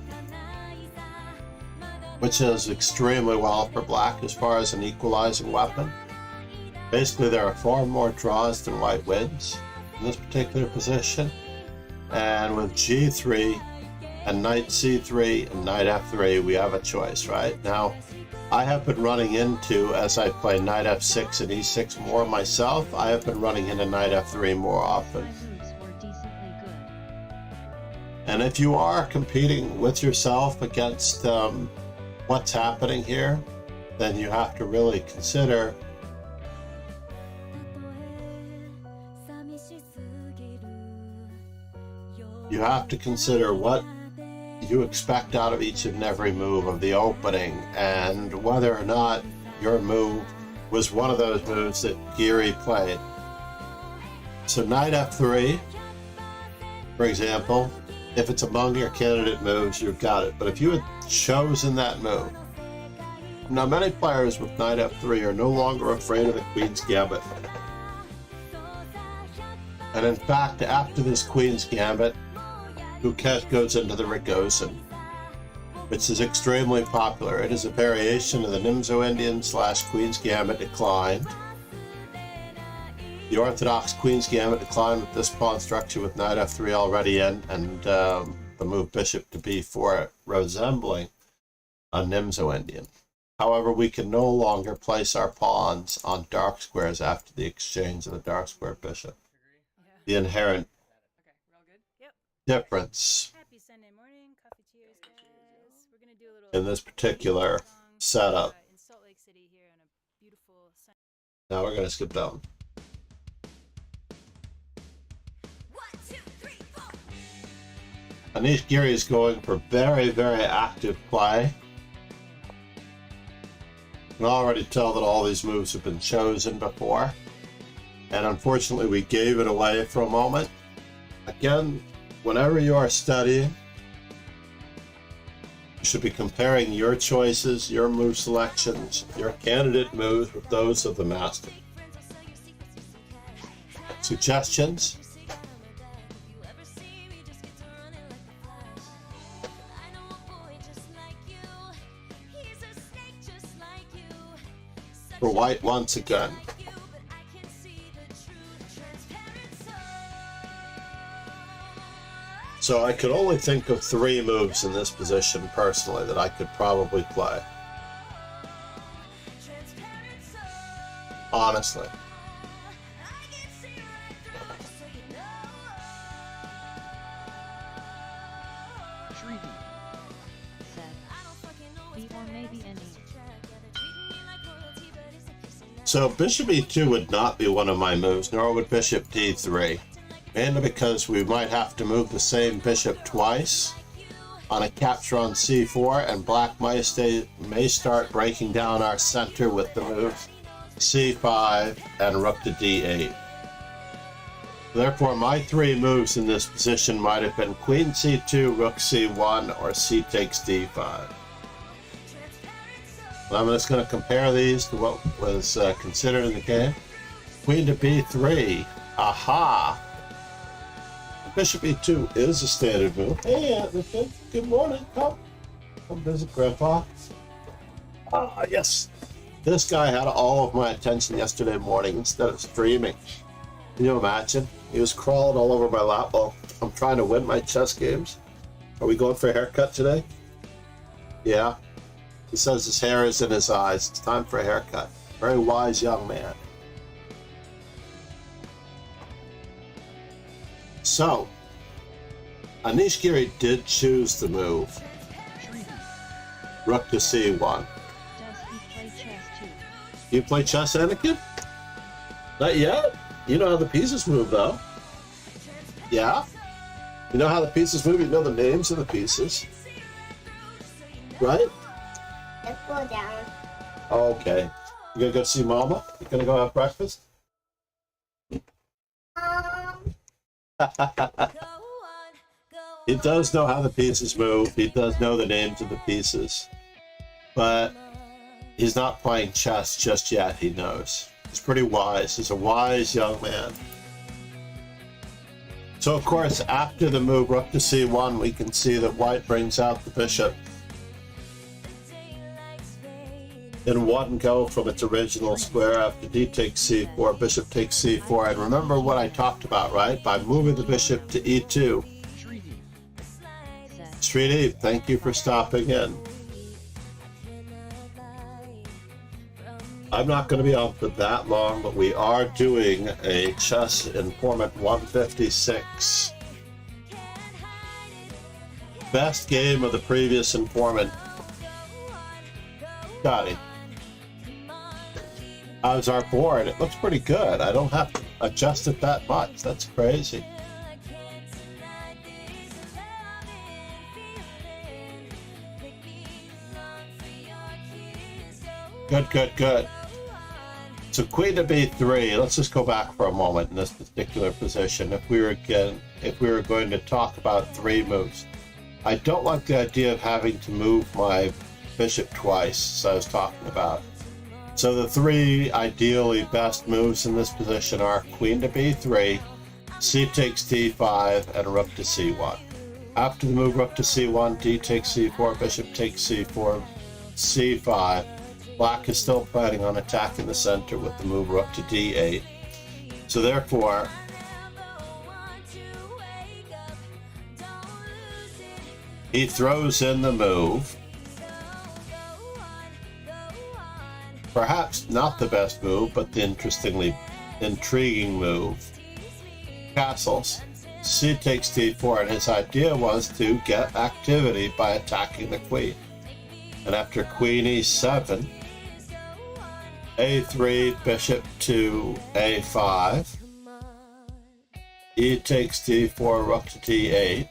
which is extremely well for black as far as an equalizing weapon. Basically, there are 4 more draws than white wins in this particular position. And with g3 and knight c3 and knight f3, we have a choice, right? Now, I have been running into, as I play knight f6 and e6 more myself, I have been running into knight f3 more often. And if you are competing with yourself against what's happening here, then you have to really consider what you expect out of each and every move of the opening, and whether or not your move was one of those moves that Giri played. So knight f3, for example, if it's among your candidate moves, you've got it. But if you had chosen that move, now many players with knight f3 are no longer afraid of the queen's gambit. And in fact, after this queen's gambit, Gukesh goes into the Ragozin. which is extremely popular. It is a variation of the Nimzo Indian / Queen's Gambit decline. The orthodox Queen's Gambit decline with this pawn structure with knight f3 already in, and the move bishop to b4 resembling a Nimzo Indian. However, we can no longer place our pawns on dark squares after the exchange of the dark square bishop. The inherent difference Happy Sunday morning. Coffee cheers, guys. We're gonna do a little in this particular setup. in Salt Lake City here on a beautiful Sunday. Now we're going to skip down. 1, 2, 3, 4. Anish Giri is going for very, very active play. You can already tell that all these moves have been chosen before. And unfortunately, we gave it away for a moment. Again, whenever you are studying, you should be comparing your choices, your move selections, your candidate moves with those of the master. Suggestions? For white once again. So I could only think of 3 moves in this position personally that I could probably play. Honestly. So bishop e2 would not be one of my moves, nor would bishop d3. Mainly because we might have to move the same bishop twice on a capture on c4, and black may start breaking down our center with the moves c5 and rook to d8. Therefore, my 3 moves in this position might have been queen c2, rook c1, or c takes d5. But I'm just going to compare these to what was considered in the game. Queen to b3. Aha! Bishop e2 is a standard move. Hey, Atherton. Good morning. Come visit Grandpa. Ah, yes. This guy had all of my attention yesterday morning instead of streaming. Can you imagine? He was crawling all over my lap while I'm trying to win my chess games. Are we going for a haircut today? Yeah. He says his hair is in his eyes. It's time for a haircut. Very wise young man. So, Anish Giri did choose the move. Rook to c1. Does he play chess too? You play chess, Anakin? Not yet. You know how the pieces move, though. Yeah? You know how the pieces move? You know the names of the pieces. Right? Let's go down. Okay. You gonna go see Mama? You gonna go have breakfast? He does know how the pieces move. He does know the names of the pieces. But he's not playing chess just yet, he knows. He's pretty wise. He's a wise young man. So, of course, after the move rook to c1, we can see that white brings out the bishop in one go from its original square. After d takes c4, bishop takes c4. And remember what I talked about, right? By moving the bishop to e2. Srini, thank you for stopping in. I'm not going to be on for that long, but we are doing a chess informant 156. Best game of the previous informant. Scotty. How's our board? It looks pretty good. I don't have to adjust it that much. That's crazy. Good, good, good. So queen to b3. Let's just go back for a moment in this particular position. If we were going to talk about 3 moves, I don't like the idea of having to move my bishop twice, as I was talking about. So the 3 ideally best moves in this position are queen to b3, c takes d5, and rook to c1. After the move rook to c1, d takes c4, bishop takes c4, c5. Black is still planning on attacking the center with the move rook to d8. So therefore, he throws in the move. Perhaps not the best move, but the intriguing move. Castles. C takes d4, and his idea was to get activity by attacking the queen. And after queen e7, a3, bishop to a5, e takes d4, rook to d8.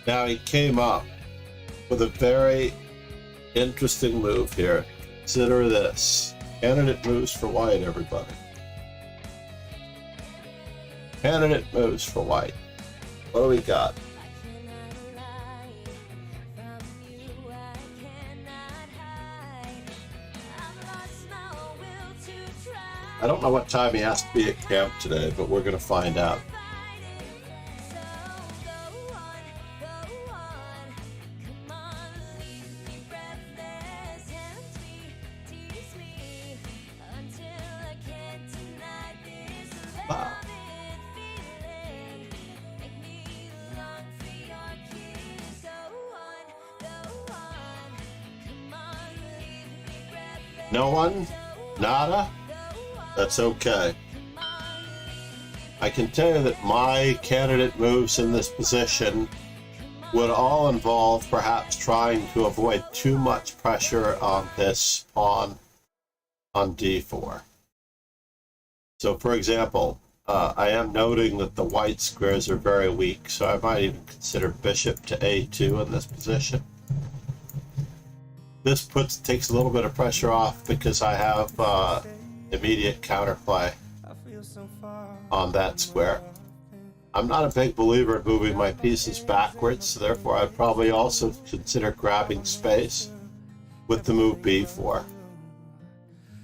Now he came up with a very interesting move here. Consider this. Candidate moves for white, everybody. Candidate moves for white. What do we got? I don't know what time he has to be at camp today, but we're going to find out. Wow. No one? Nada? That's okay. I can tell you that my candidate moves in this position would all involve perhaps trying to avoid too much pressure on this pawn on d4. So for example, I am noting that the white squares are very weak, so I might even consider bishop to a2 in this position. This takes a little bit of pressure off because I have immediate counterplay on that square. I'm not a big believer in moving my pieces backwards, so therefore I'd probably also consider grabbing space with the move b4.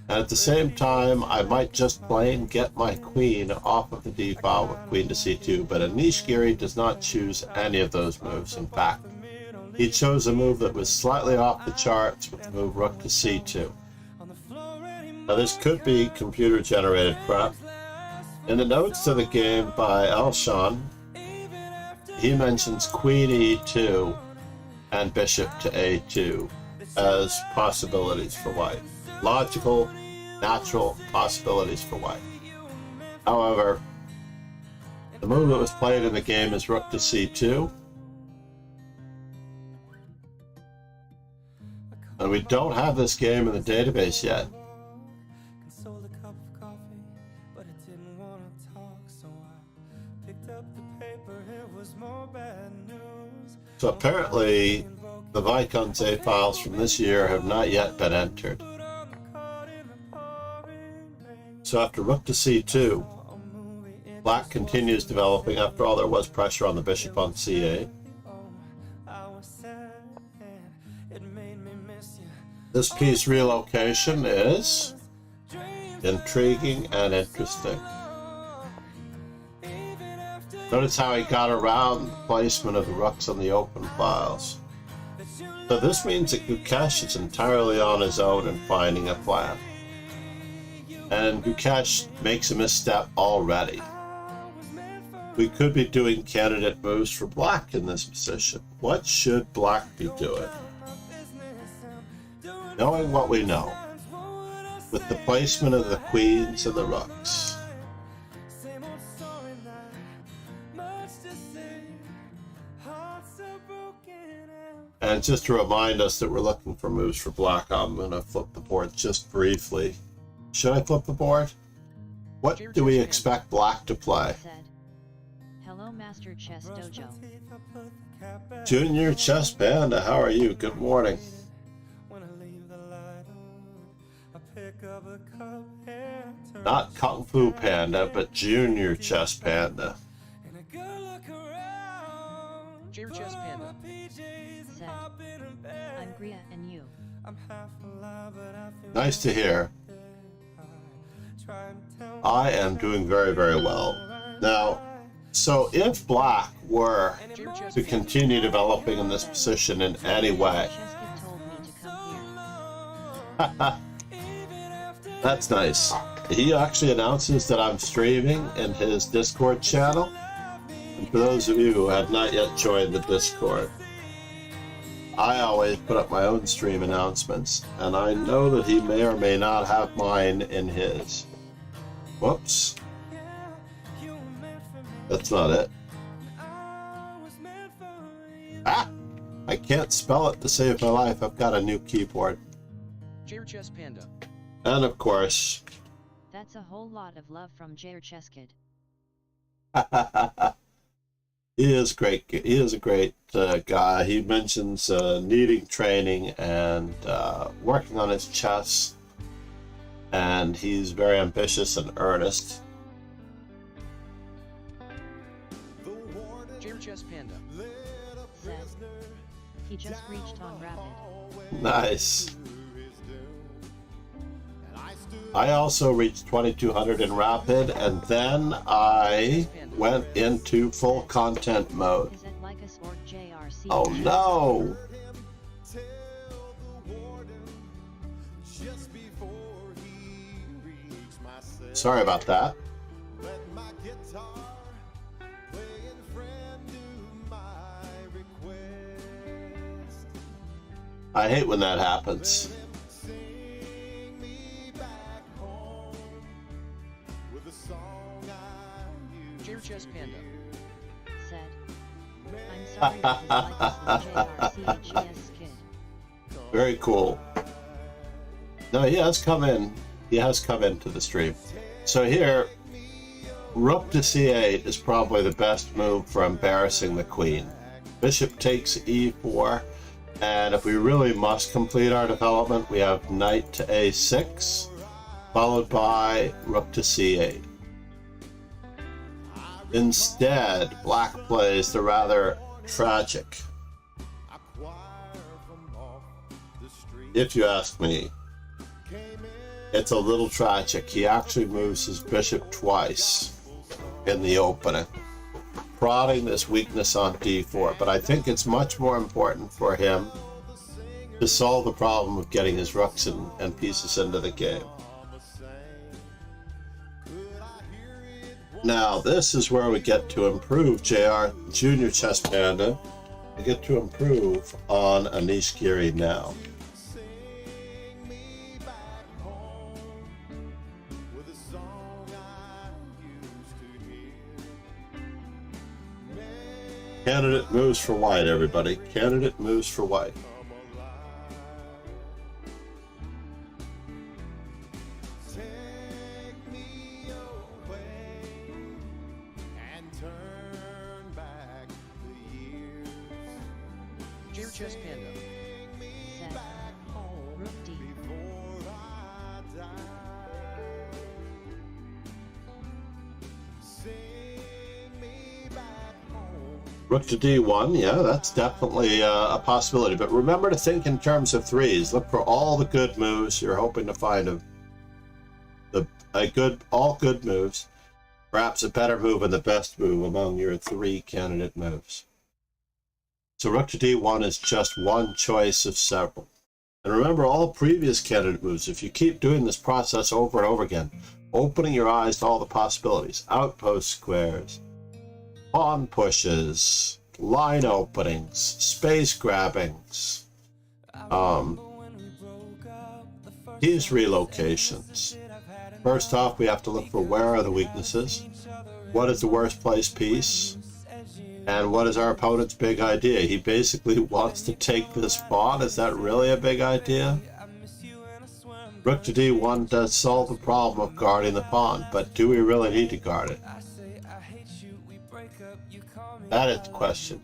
And at the same time, I might just plain get my queen off of the d file with queen to c2, but Anish Giri does not choose any of those moves. In fact, he chose a move that was slightly off the charts with the move rook to c2. Now this could be computer-generated crap. In the notes to the game by Elshan, he mentions queen e2 and bishop to a2 as possibilities for white. Logical, natural possibilities for white. However, the move that was played in the game is rook to c2. And we don't have this game in the database yet. So apparently, the Vicons A files from this year have not yet been entered. So after rook to c2, black continues developing. After all, there was pressure on the bishop on c8. This piece relocation is intriguing and interesting. Notice how he got around the placement of the rooks on the open files. So this means that Gukesh is entirely on his own in finding a plan. And Gukesh makes a misstep already. We could be doing candidate moves for black in this position. What should black be doing? Knowing what we know, with the placement of the queens and the rooks. And just to remind us that we're looking for moves for black, I'm going to flip the board just briefly. Should I flip the board? What do we expect black to play? Hello, Master Chess Dojo. Junior Chess Panda, how are you? Good morning. Not Kung Fu Panda, but Junior Chess Panda. Junior Chess Panda. Said, I'm Gria and you. Nice to hear. I am doing very, very well. Now, So if black were J chess to panda. continue developing in this position in any way, Cheskid told me to come here. that's nice. He actually announces that I'm streaming in his Discord channel. And for those of you who have not yet joined the Discord, I always put up my own stream announcements, and I know that he may or may not have mine in his. Whoops. That's not it. Ah! I can't spell it to save my life. I've got a new keyboard. J chess panda. And of course, That's a whole lot of love from Jair Cheskid. he is great. He is a great guy. He mentions needing training and working on his chess, and he's very ambitious and earnest. J chess panda. Said. He just reached on rapid. Nice. I also reached 2200 in rapid, and then I went into full content mode. Is it like a sport JRC? Oh no! Sorry about that. I hate when that happens. J chess panda. Said. I'm sorry, this is like a sport JRC kid. Very cool. No, he has come in. He has come into the stream. So here, rook to c8 is probably the best move for embarrassing the queen. Bishop takes e4, and if we really must complete our development, we have knight to a6, followed by rook to c8. Instead, black plays the rather tragic, if you ask me. It's a little tragic. He actually moves his bishop twice in the opening, prodding this weakness on d4. But I think it's much more important for him to solve the problem of getting his rooks and pieces into the game. Now, this is where we get to improve JR Junior Chess Panda. We get to improve on Anish Giri now. Candidate moves for white, everybody. Candidate moves for white. J chess panda. Said. Rook D. Rook to d1, yeah, that's definitely a possibility. But remember to think in terms of threes. Look for all the good moves you're hoping to find all good moves. Perhaps a better move and the best move among your three candidate moves. So rook to d1 is just one choice of several. And remember all previous candidate moves. If you keep doing this process over and over again, opening your eyes to all the possibilities, outpost squares, pawn pushes, line openings, space grabbings, piece relocations. First off, we have to look for where are the weaknesses, what is the worst placed piece, and what is our opponent's big idea. He basically wants to take this pawn. Is that really a big idea? Rook to d1 does solve the problem of guarding the pawn, but do we really need to guard it? That is the question.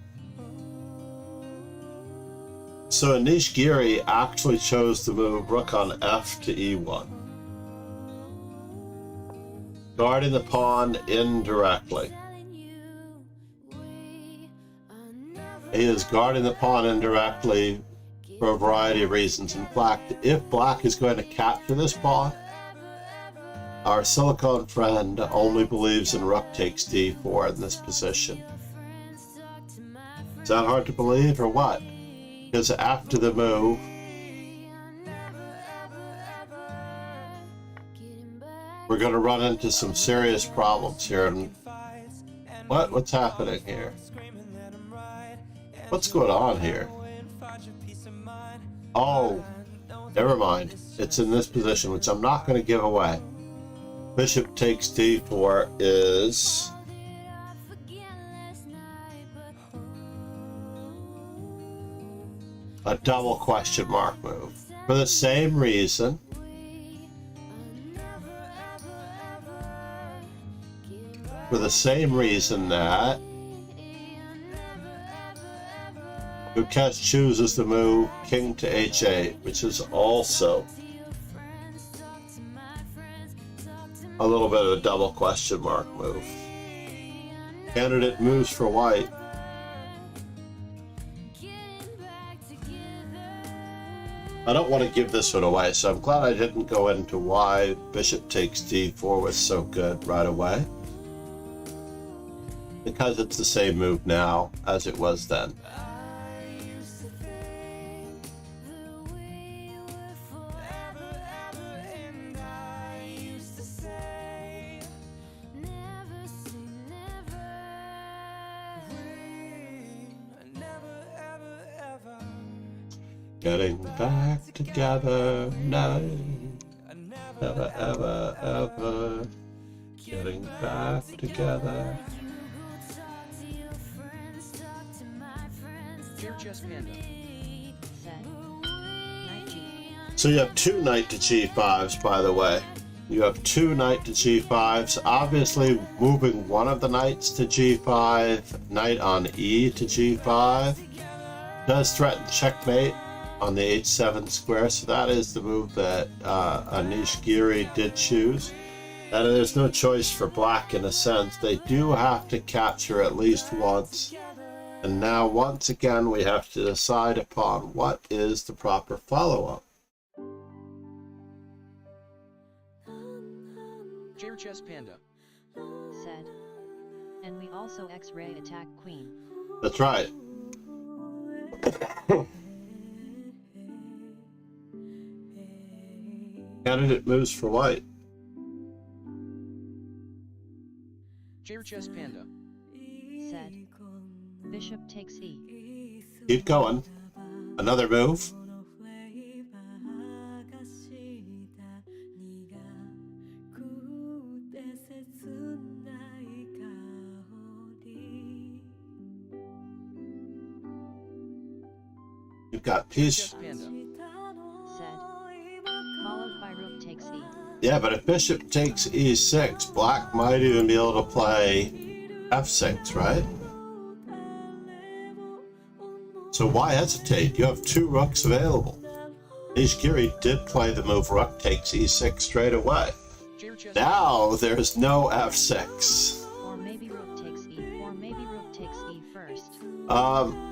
So Anish Giri actually chose the move rook on f to e1. Guarding the pawn indirectly. He is guarding the pawn indirectly for a variety of reasons. In fact, if black is going to capture this pawn, Our silicone friend only believes in rook takes d4 in this position. Is that hard to believe or what? Because after the move, we're going to run into some serious problems here. And what's happening here? What's going on here? Oh, never mind. It's in this position, which I'm not going to give away. Bishop takes d4 is a double question mark move. For the same reason that Duquesne chooses the move king to h8, which is also a little bit of a double question mark move. Candidate moves for white. I don't want to give this one away, so I'm glad I didn't go into why bishop takes d4 was so good right away. Because it's the same move now as it was then. Getting back together, no, never, ever, ever. Getting back together. So you have two knight to g5s, by the way. You have two knight to g5s. Obviously, moving one of the knights to g5, knight on e to g5, does threaten checkmate on the h7 square. So that is the move that Anish Giri did choose. And there's no choice for black in a sense. They do have to capture at least once. And now, once again, we have to decide upon what is the proper follow-up. Chess Panda said. And we also X-ray attack queen. That's right. Candidate moves for white. Chess Panda said. Bishop takes e. Keep going. Another move. You've got piece. Said. Followed by rook takes e. Yeah, but if bishop takes e6, black might even be able to play f6, right? So why hesitate? You have two rooks available. Nishgiri did play the move rook takes e6 straight away. Now there's no f6. Or maybe rook takes e. Or maybe rook takes e first.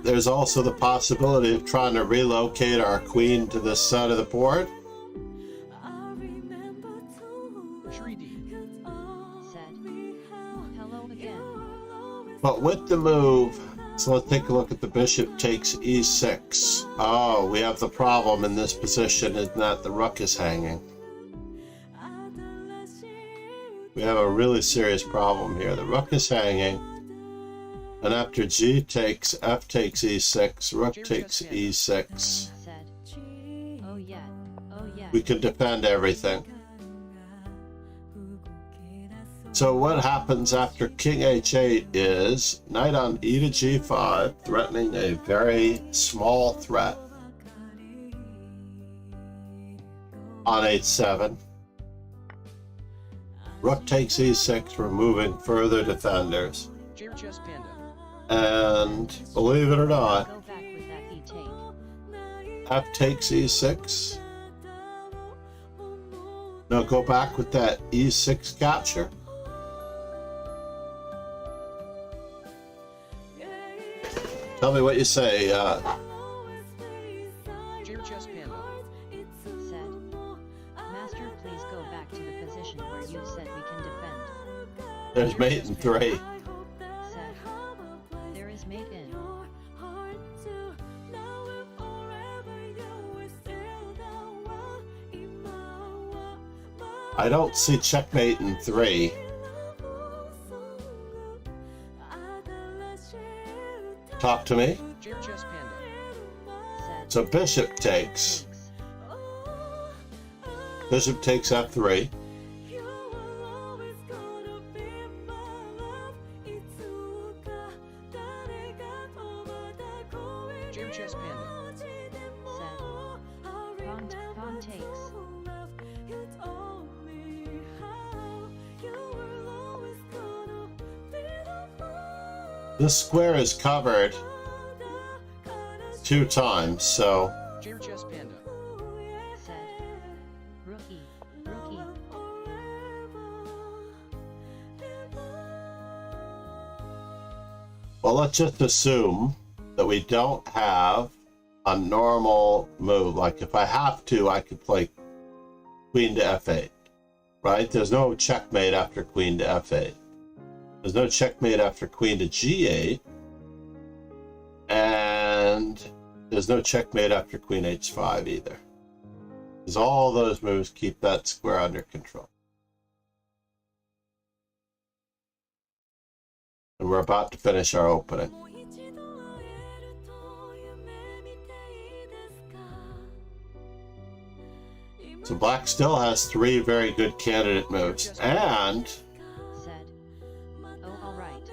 There's also the possibility of trying to relocate our queen to this side of the board. Said. Hello again. But with the move, so let's take a look at the bishop takes e6. Oh, we have the problem in this position is that the rook is hanging. We have a really serious problem here. The rook is hanging. And after g takes, f takes e6, rook takes e6. Said. Oh yeah. Oh yeah. We can defend everything. So what happens after king h8 is knight on e to g5, threatening a very small threat on h7. Rook takes e6, removing further defenders. Chess Panda. And believe it or not, Go back with that e take. f takes e6. No, go back with that e6 capture. Tell me what you say. Chess Panda Said. Master, please go back to the position where you There's mate in 3. Said. There is mate in. I don't see checkmate in 3. Talk to me. Chair chess panda. Said. So bishop takes. Bishop takes f3. Chair chess panda. Said. Pawn takes. This square is covered 2 times, so Chair chess panda. Said. Rook E. Rook E. well, let's just assume that we don't have a normal move. Like if I have to, I could play queen to f8, right? There's no checkmate after queen to f8. There's no checkmate after queen to g8. And there's no checkmate after queen h5 either. Because all those moves keep that square under control. And we're about to finish our opening. So black still has 3 very good candidate moves. And Said. Oh, all right.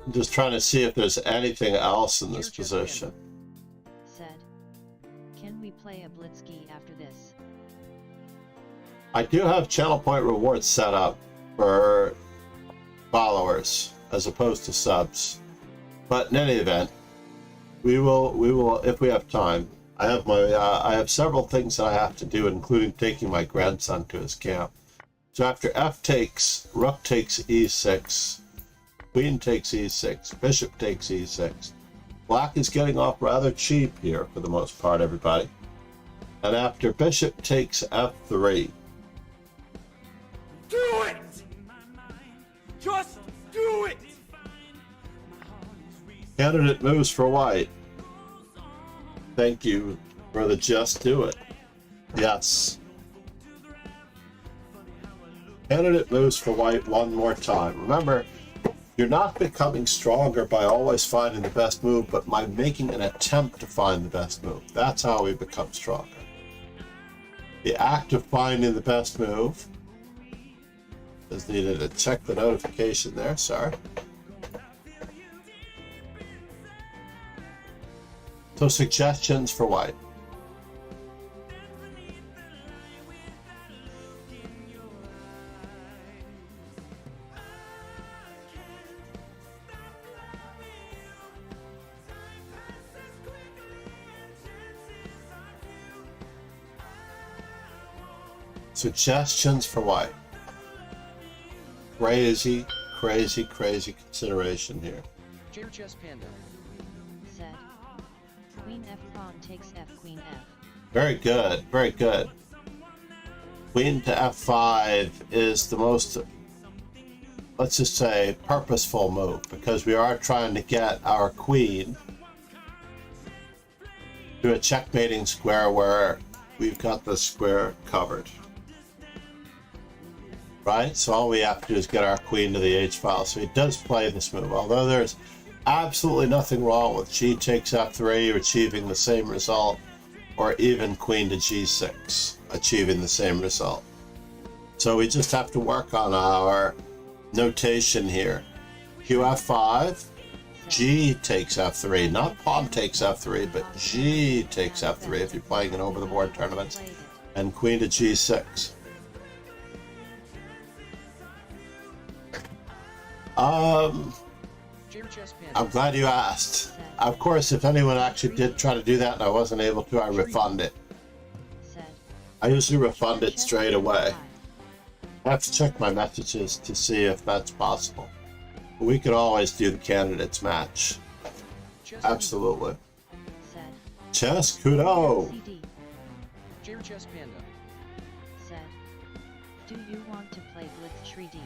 I'm just trying to see if there's anything else in this position. Said. Can we play a blitzkey after this? I do have channel point rewards set up for followers as opposed to subs. But in any event, we will if we have time. I have several things that I have to do, including taking my grandson to his camp. So after f takes, rook takes e6, queen takes e6, bishop takes e6. Black is getting off rather cheap here for the most part, everybody. And after bishop takes f3. Do it! Just do it! Candidate moves for white. Thank you for the just do it. Yes. Candidate moves for white one more time. Remember, you're not becoming stronger by always finding the best move, but by making an attempt to find the best move. That's how we become stronger. The act of finding the best move. Just needed to check the notification there, sorry. So suggestions for white. Suggestions for white. Crazy, crazy, crazy consideration here. Chair chess panda. Said. Queen F pawn takes F queen F. Very good, very good. Queen to F5 is the most, let's just say, purposeful move, because we are trying to get our queen to a checkmating square where we've got the square covered. Right? So all we have to do is get our queen to the H file. So he does play this move, although there's absolutely nothing wrong with g takes f3 achieving the same result, or even queen to g6 achieving the same result. So we just have to work on our notation here. qf5, g takes f3, not pawn takes f3, but g takes f3 if you're playing in over the board tournaments, and queen to g6. I'm glad you asked. Of course, if anyone actually did try to do that and I wasn't able to, I refund it. I usually refund it straight away. I have to check my messages to see if that's possible. But we could always do the candidates match. Absolutely. Chess kudo. Chair chess panda. Do you want to play Blitz Treaty?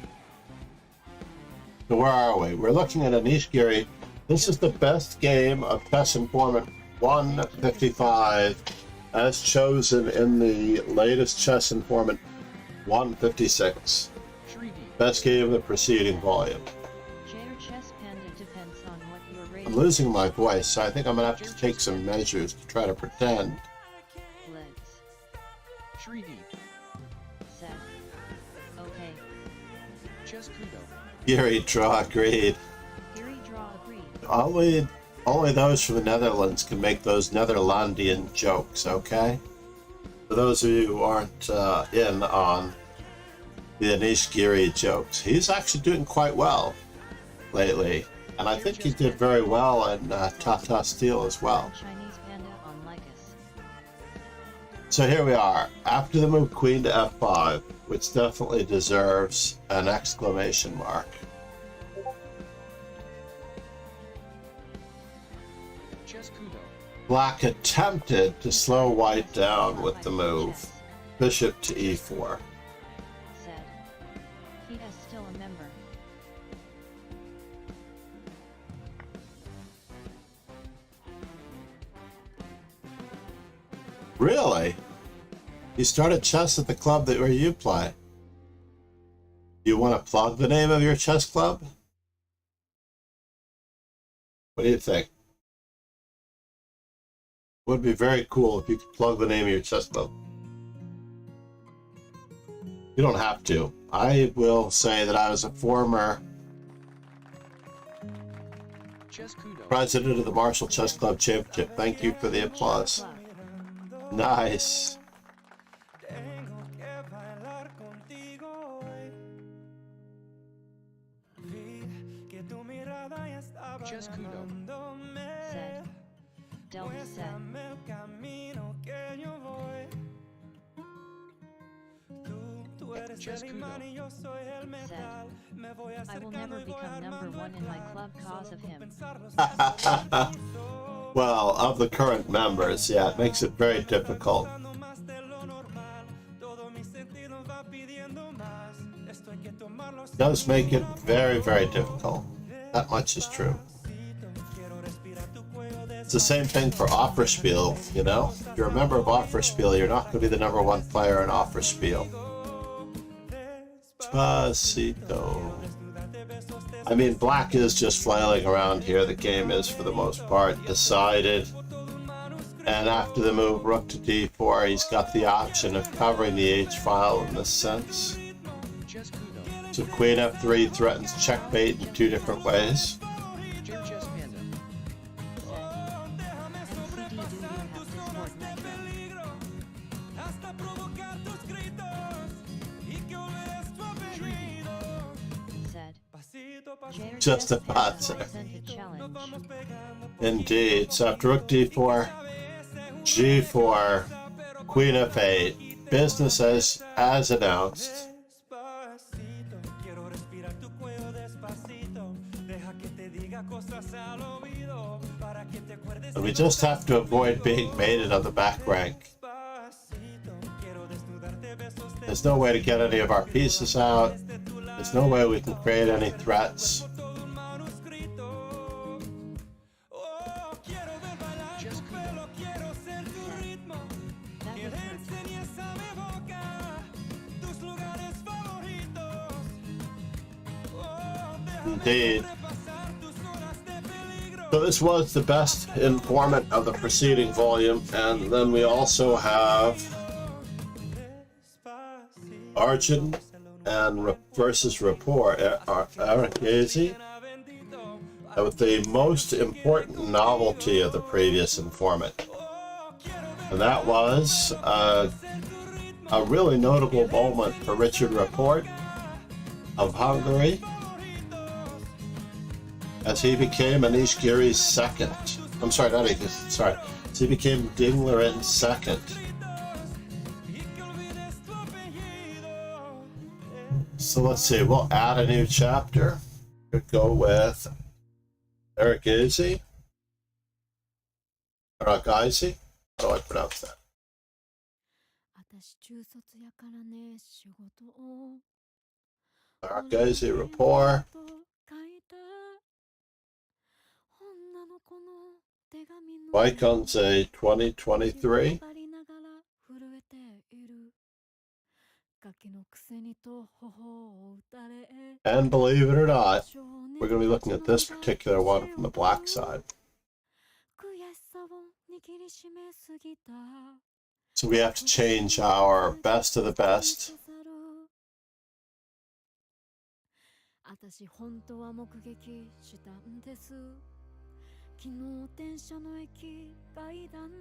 So where are we? We're looking at Anish Giri. This is the best game of Chess Informant 155 as chosen in the latest Chess Informant 156. Best game of the preceding volume. Jair Chess Panda depends on what your rating. I'm losing my voice, so I think I'm going to have to take some measures to try to pretend. Blitz. Treaty. Set. Okay. Chess Kudo. Giri draw agreed. Giri draw agreed. Only those from the Netherlands can make those Netherlandian jokes, okay? For those of you who aren't in on the Anish Giri jokes, he's actually doing quite well lately. And I think he did very well in Tata Steel as well. Chinese Panda on Lycus. So here we are, after the move Queen to F5, which definitely deserves an exclamation mark. Chess Kudo. Black attempted to slow white down with the move, bishop to e4. Said. He is still a member. Really? You started chess at the club where you play. You want to plug the name of your chess club? What do you think? Would be very cool if you could plug the name of your chess club. You don't have to. I will say that I was a former Chess Kudo. president of the Marshall Chess Club Championship. Thank you for the applause. Nice. Tengo que bailar contigo hoy. Vi que tu mirada ya estaba Chess Kudo. llamándome. Said. Delta said. Muéstrame el camino que yo voy. Tú eres Chess el Kudo. imán y yo soy el metal. Me voy I will acercando never y voy become number armando one el in my plan. club cause Solo of con him. pensarlo se hace Well, of the current members, yeah, it makes it very difficult. más de lo normal. Todo mi sentido va pidiendo más. Esto hay que tomarlo It does make it very, very difficult. That much is true. Quiero respirar tu cuello de It's the same thing for Opferspiel, you know? If you're a member of Opferspiel, you're not going to be the number one player in Opferspiel. Despacito. I mean, Black is just flailing around here. The game is, for the most part, decided. And after the move rook to d4, he's got the option of covering the h-file in this sense. Chess Kudo. So queen f3 threatens checkmate in two different ways. Jair Chess Panda. Said. MCD, do you have Discord Nitro? hasta provocar tus gritos y que olvides tu apellido. Said. Pasito, pasito. Jair Just Chess about Panda to. presented challenge. Indeed. So after rook d4, g4, queen f8, business as announced. Despacito, quiero respirar tu cuello despacito. Deja que te diga cosas al oído para que te acuerdes. And we just have to avoid being mated on the back rank. Despacito, quiero desnudarte besos de There's no way to get any of our pieces out. There's no way we can create any threats. todo un manuscrito. Oh, quiero ver bailar Chess tu Kudo. pelo, quiero ser tu ritmo. That Que was le her. enseñes a mi boca tus lugares favoritos. Oh, déjame Indeed. sobrepasar tus zonas de peligro. So this was the best informant of the preceding volume, and then we also have Despacito, Arjun and versus Rapport, Eric Gazy, with the most important novelty of the previous informant. And that was a really notable moment for Richard Rapport of Hungary, as he became Anish Giri's second. I'm sorry, not Anish, sorry. As he became Dingleren's second. So let's see, we'll add a new chapter. We'll go with Eric Gazy. How do I pronounce that? Argosy rapport. Wycon's 2023. And believe it or not, we're going to be looking at this particular one from the black side. So we have to change our best of the best.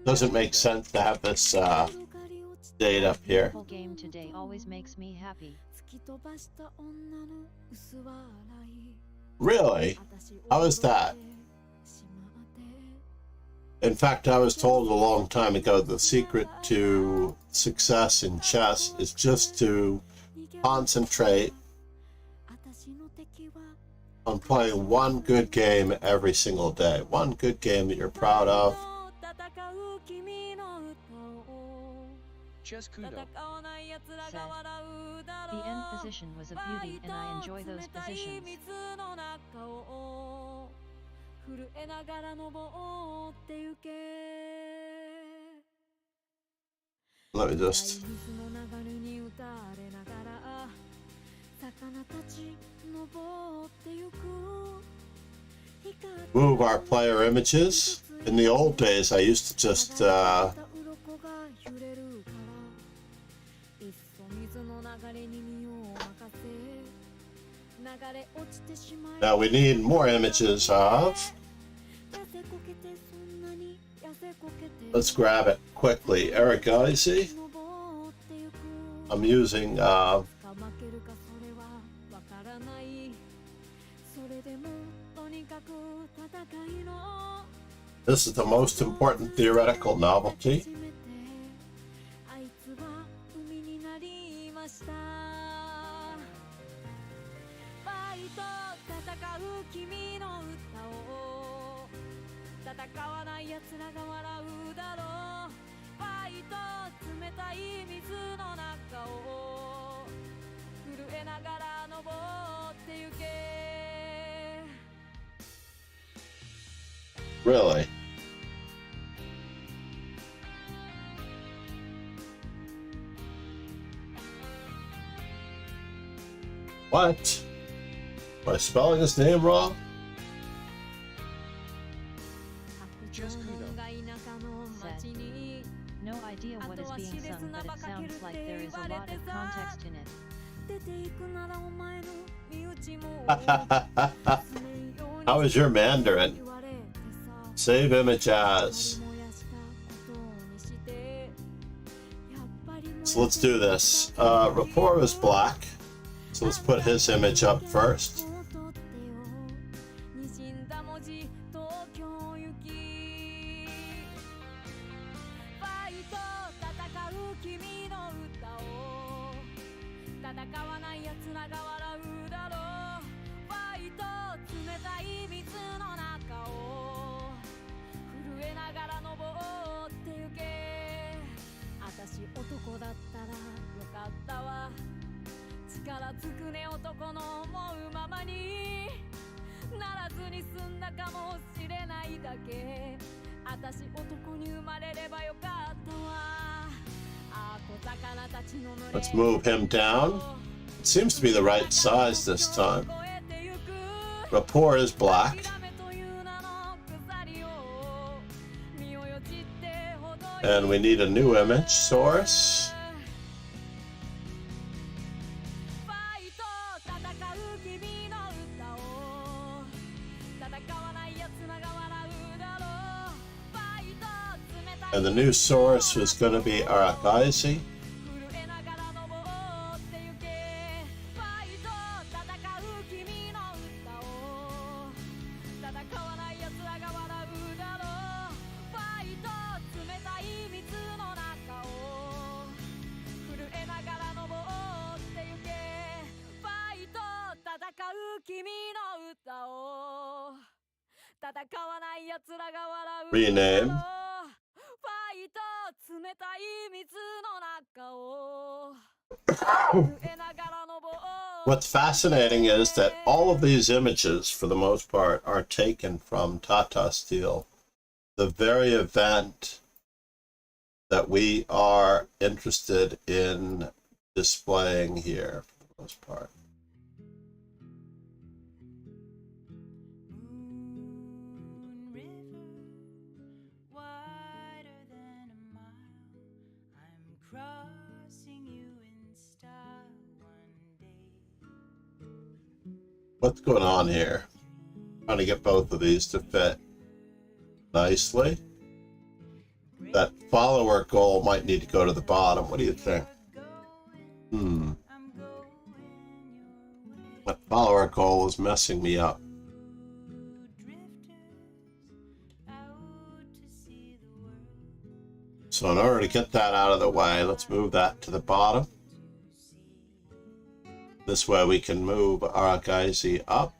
Doesn't make sense to have this date up here. Whole game today always makes me happy. Really? How is that? In fact, I was told a long time ago the secret to success in chess is just to concentrate on playing one good game every single day. One good game that you're proud of. Just Kudo. Said, the end position was a beauty and I enjoy those positions. Let me just move our player images. In the old days, I used to just now we need more images of. Let's grab it quickly. Argosy. I'm using this is the most important theoretical novelty. Really? What? Am I spelling his name wrong? Just Kudo. Said, no idea what is being sung, but it sounds like there is a lot of context in it. How is your Mandarin? Save image as. So let's do this. Rapport is black. So let's put his image up first. Let's move him down. It seems to be the right size this time. Rapport is black. And we need a new image source. And the new source was going to be Argosy. Rename. 冷たい水の中を震えながら登ろう What's fascinating is that all of these images, for the most part, are taken from Tata Steel, the very event that we are interested in displaying here, for the most part. Moon River, wider than a mile. I'm crossing you in style one day. What's going on here? Trying to get both of these to fit nicely. That follower goal might need to go to the bottom. What do you think? That follower goal is messing me up. So in order to get that out of the way, let's move that to the bottom. This way we can move Arakaisi up,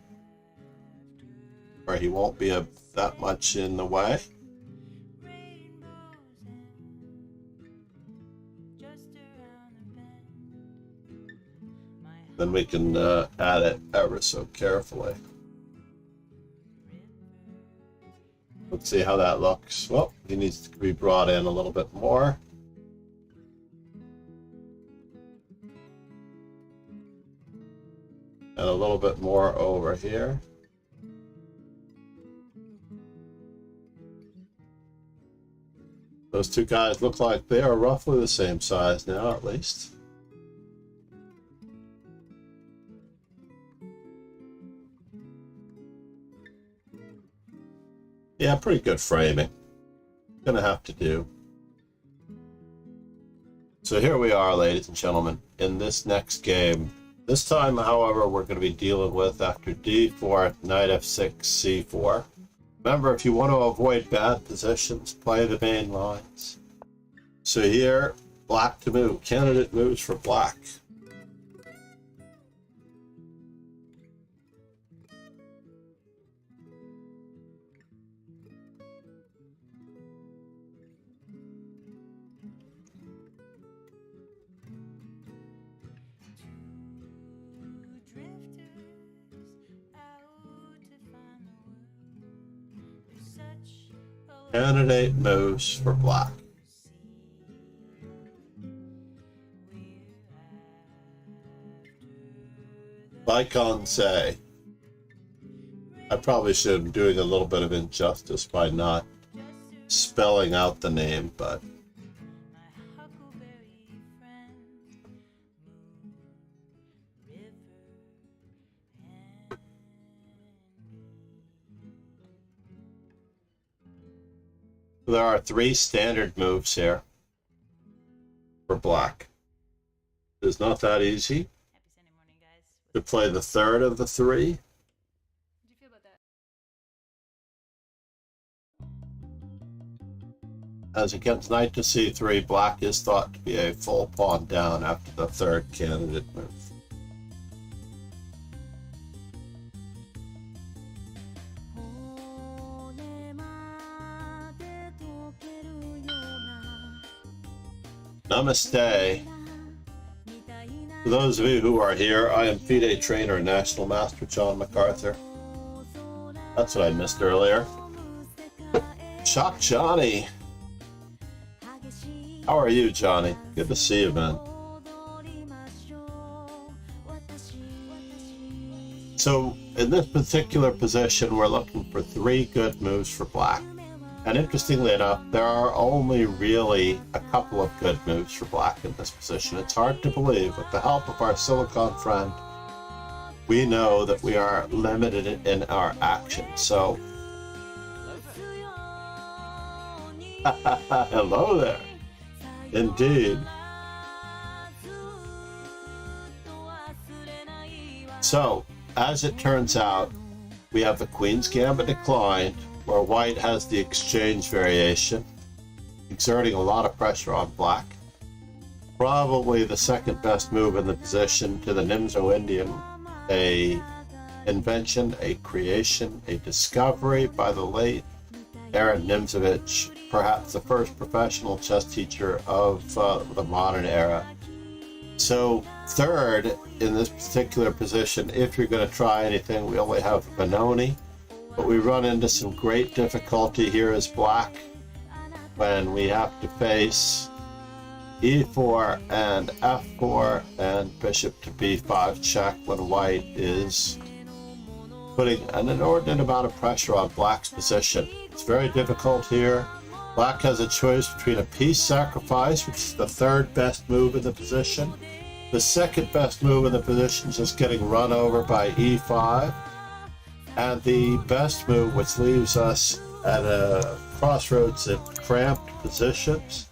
where he won't be that much in the way. Then we can add it ever so carefully. Let's see how that looks. Well, he needs to be brought in a little bit more. And a little bit more over here. Those two guys look like they are roughly the same size now, at least. Yeah, pretty good framing. Gonna have to do. So here we are, ladies and gentlemen, in this next game. This time, however, we're going to be dealing with, after d4, knight f6, c4. Remember, if you want to avoid bad positions, play the main lines. So here, black to move. Candidate moves for black. Candidate moves for black. Like on say, I probably should be doing a little bit of injustice by not spelling out the name, but there are 3 standard moves here for black. It is not that easy Happy Sunday morning, guys. to play the third of the 3. How do you feel about that? As against knight to c3, black is thought to be a full pawn down after the third candidate move. Namaste. For those of you who are here, I am FIDE trainer and National Master John MacArthur. That's what I missed earlier. Shock Johnny. How are you, Johnny? Good to see you, man. So, in this particular position, we're looking for 3 good moves for black. And interestingly enough, there are only really a couple of good moves for black in this position. It's hard to believe. With the help of our Silicon friend, we know that we are limited in our action. So, hello there. Indeed. So, as it turns out, we have the Queen's Gambit declined, where white has the exchange variation, exerting a lot of pressure on black. Probably the second best move in the position to the Nimzo Indian, a invention, a creation, a discovery by the late Aaron Nimzovich, perhaps the first professional chess teacher of the modern era. So third in this particular position, if you're going to try anything, we only have Benoni, but we run into some great difficulty here as black when we have to face e4 and f4 and bishop to b5 check when white is putting an inordinate amount of pressure on black's position. It's very difficult here. Black has a choice between a piece sacrifice, which is the third best move in the position. The second best move in the position is just getting run over by e5. And the best move, which leaves us at a crossroads in cramped positions.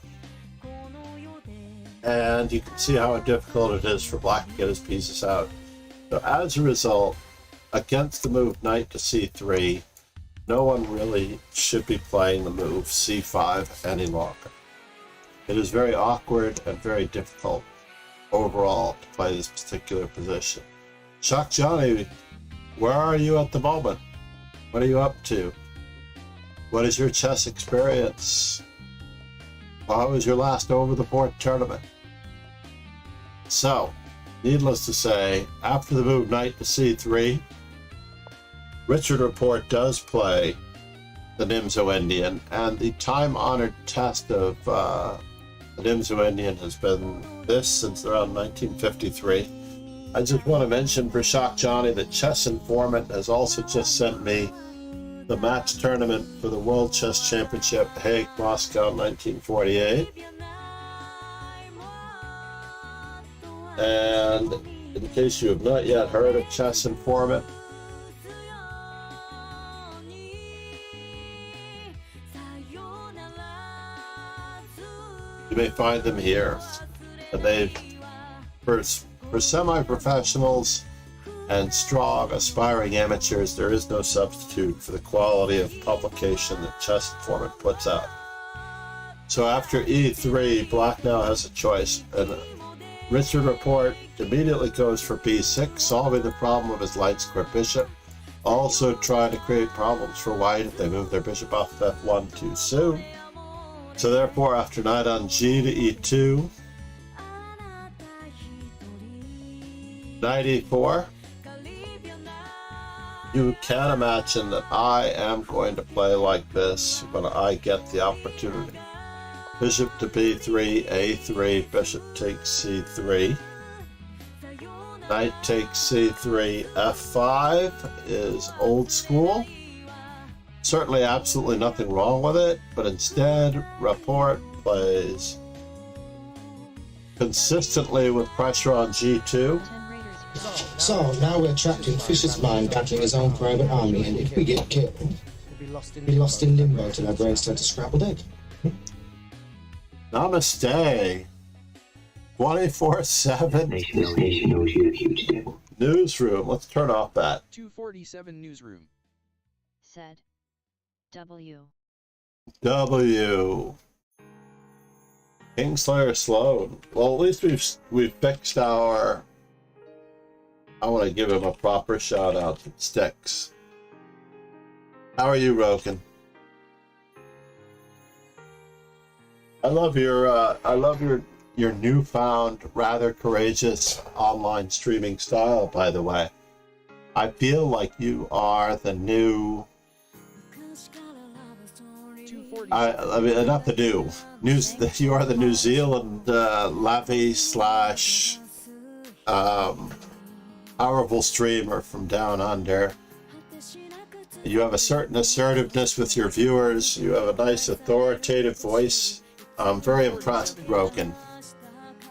And you can see how difficult it is for black to get his pieces out. So as a result, against the move knight to c3, no one really should be playing the move c5 any longer. It is very awkward and very difficult overall to play this particular position. Shock Johnny, where are you at the moment? What are you up to? What is your chess experience? How was your last over-the-board tournament? So, needless to say, after the move knight to c3, Richard Report does play the Nimzo-Indian, and the time-honored test of the Nimzo-Indian has been this since around 1953. I just want to mention for Shock Johnny that Chess Informant has also just sent me the match tournament for the World Chess Championship, Hague, Moscow, 1948. And in case you have not yet heard of Chess Informant, you may find them here. And they've, for semi-professionals and strong, aspiring amateurs, there is no substitute for the quality of publication that Chess Informant puts out. So after e3, black now has a choice, and Richard Report immediately goes for b6, solving the problem of his light square bishop, also trying to create problems for white if they move their bishop off f1 too soon. So therefore, after knight on g to e2, knight e4, you can imagine that I am going to play like this when I get the opportunity. Bishop to b3, a3, bishop takes c3, knight takes c3, f5 is old school. Certainly absolutely nothing wrong with it, but instead Report plays consistently with pressure on g2. So now we're trapped in Fisher's mind battling his own private army, and if we get killed, we'll be lost in limbo till our brains turn to scrambled egg. Namaste. 24/7 newsroom. Let's turn off that. 247 newsroom. Said. W. Kingslayer Sloan. Well, at least we've fixed our. I want to give him a proper shout out to Sticks. How are you, Roken? I love your newfound, rather courageous online streaming style, by the way. I feel like you are the new. I mean, not the new news. You are the New Zealand Lavi / powerful streamer from down under. You have a certain assertiveness with your viewers. You have a nice authoritative voice. I'm very impressed, Roken.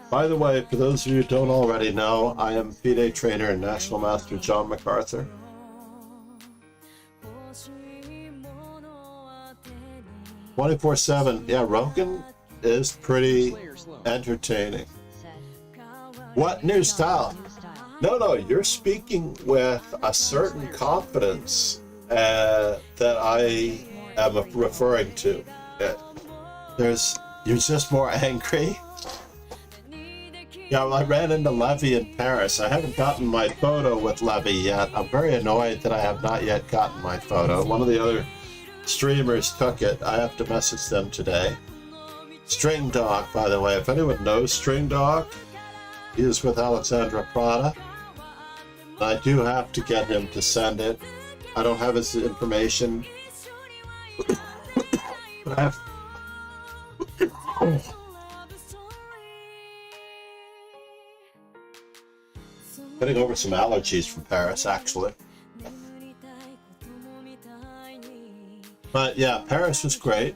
By the way, for those of you who don't already know, I am FIDE trainer and National Master John MacArthur. "24/7, yeah, Roken is pretty entertaining." What new style? No, you're speaking with a certain confidence that I am referring to. You're just more angry. Yeah, well, I ran into Levy in Paris. I haven't gotten my photo with Levy yet. I'm very annoyed that I have not yet gotten my photo. One of the other streamers took it. I have to message them today. String Dog, by the way, if anyone knows String Dog, he is with Alexandra Prada. I do have to get him to send it. I don't have his information. But I have... Getting over some allergies from Paris, actually. But yeah, Paris was great.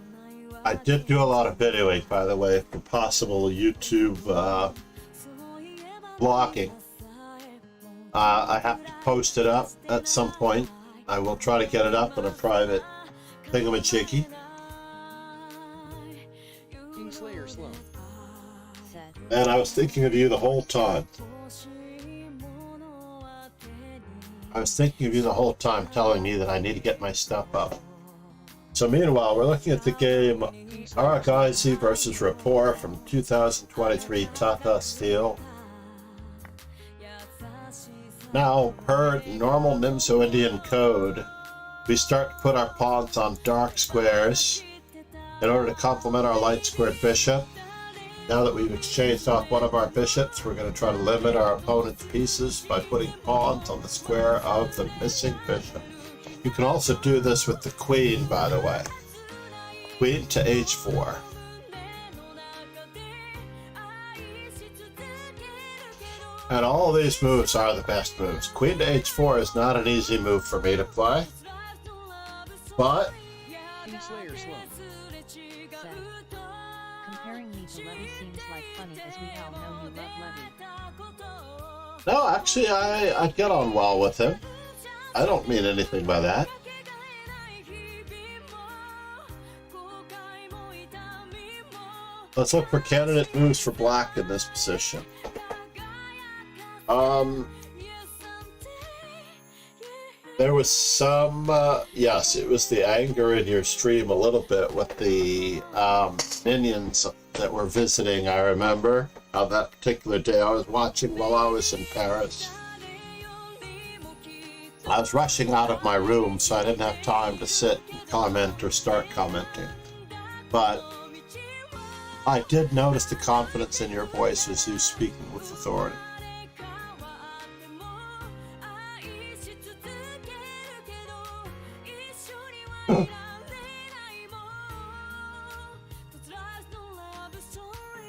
I did do a lot of videoing, by the way, for possible YouTube vlogging. I have to post it up at some point. I will try to get it up in a private thingamajiggy. Kingslayer Sloan. And I was thinking of you the whole time. Telling me that I need to get my stuff up. So meanwhile, we're looking at the game Arakaisi versus Rapport from 2023 Tata Steel. Now, per normal Nimzo Indian code, we start to put our pawns on dark squares in order to complement our light squared bishop. Now that we've exchanged off one of our bishops, we're going to try to limit our opponent's pieces by putting pawns on the square of the missing bishop. You can also do this with the queen, by the way. Queen to h4. And all of these moves are the best moves. Queen to h4 is not an easy move for me to play. But... Kingslayer Sloan. Comparing me to Levy seems like funny as we all know you love Levy. no, actually, I get on well with him. I don't mean anything by that. Let's look for candidate moves for black in this position. There was some, yes, it was the anger in your stream a little bit with the minions that were visiting, I remember. That particular day I was watching while I was in Paris. I was rushing out of my room, so I didn't have time to sit and comment or start commenting. But I did notice the confidence in your voice as you speaking with authority.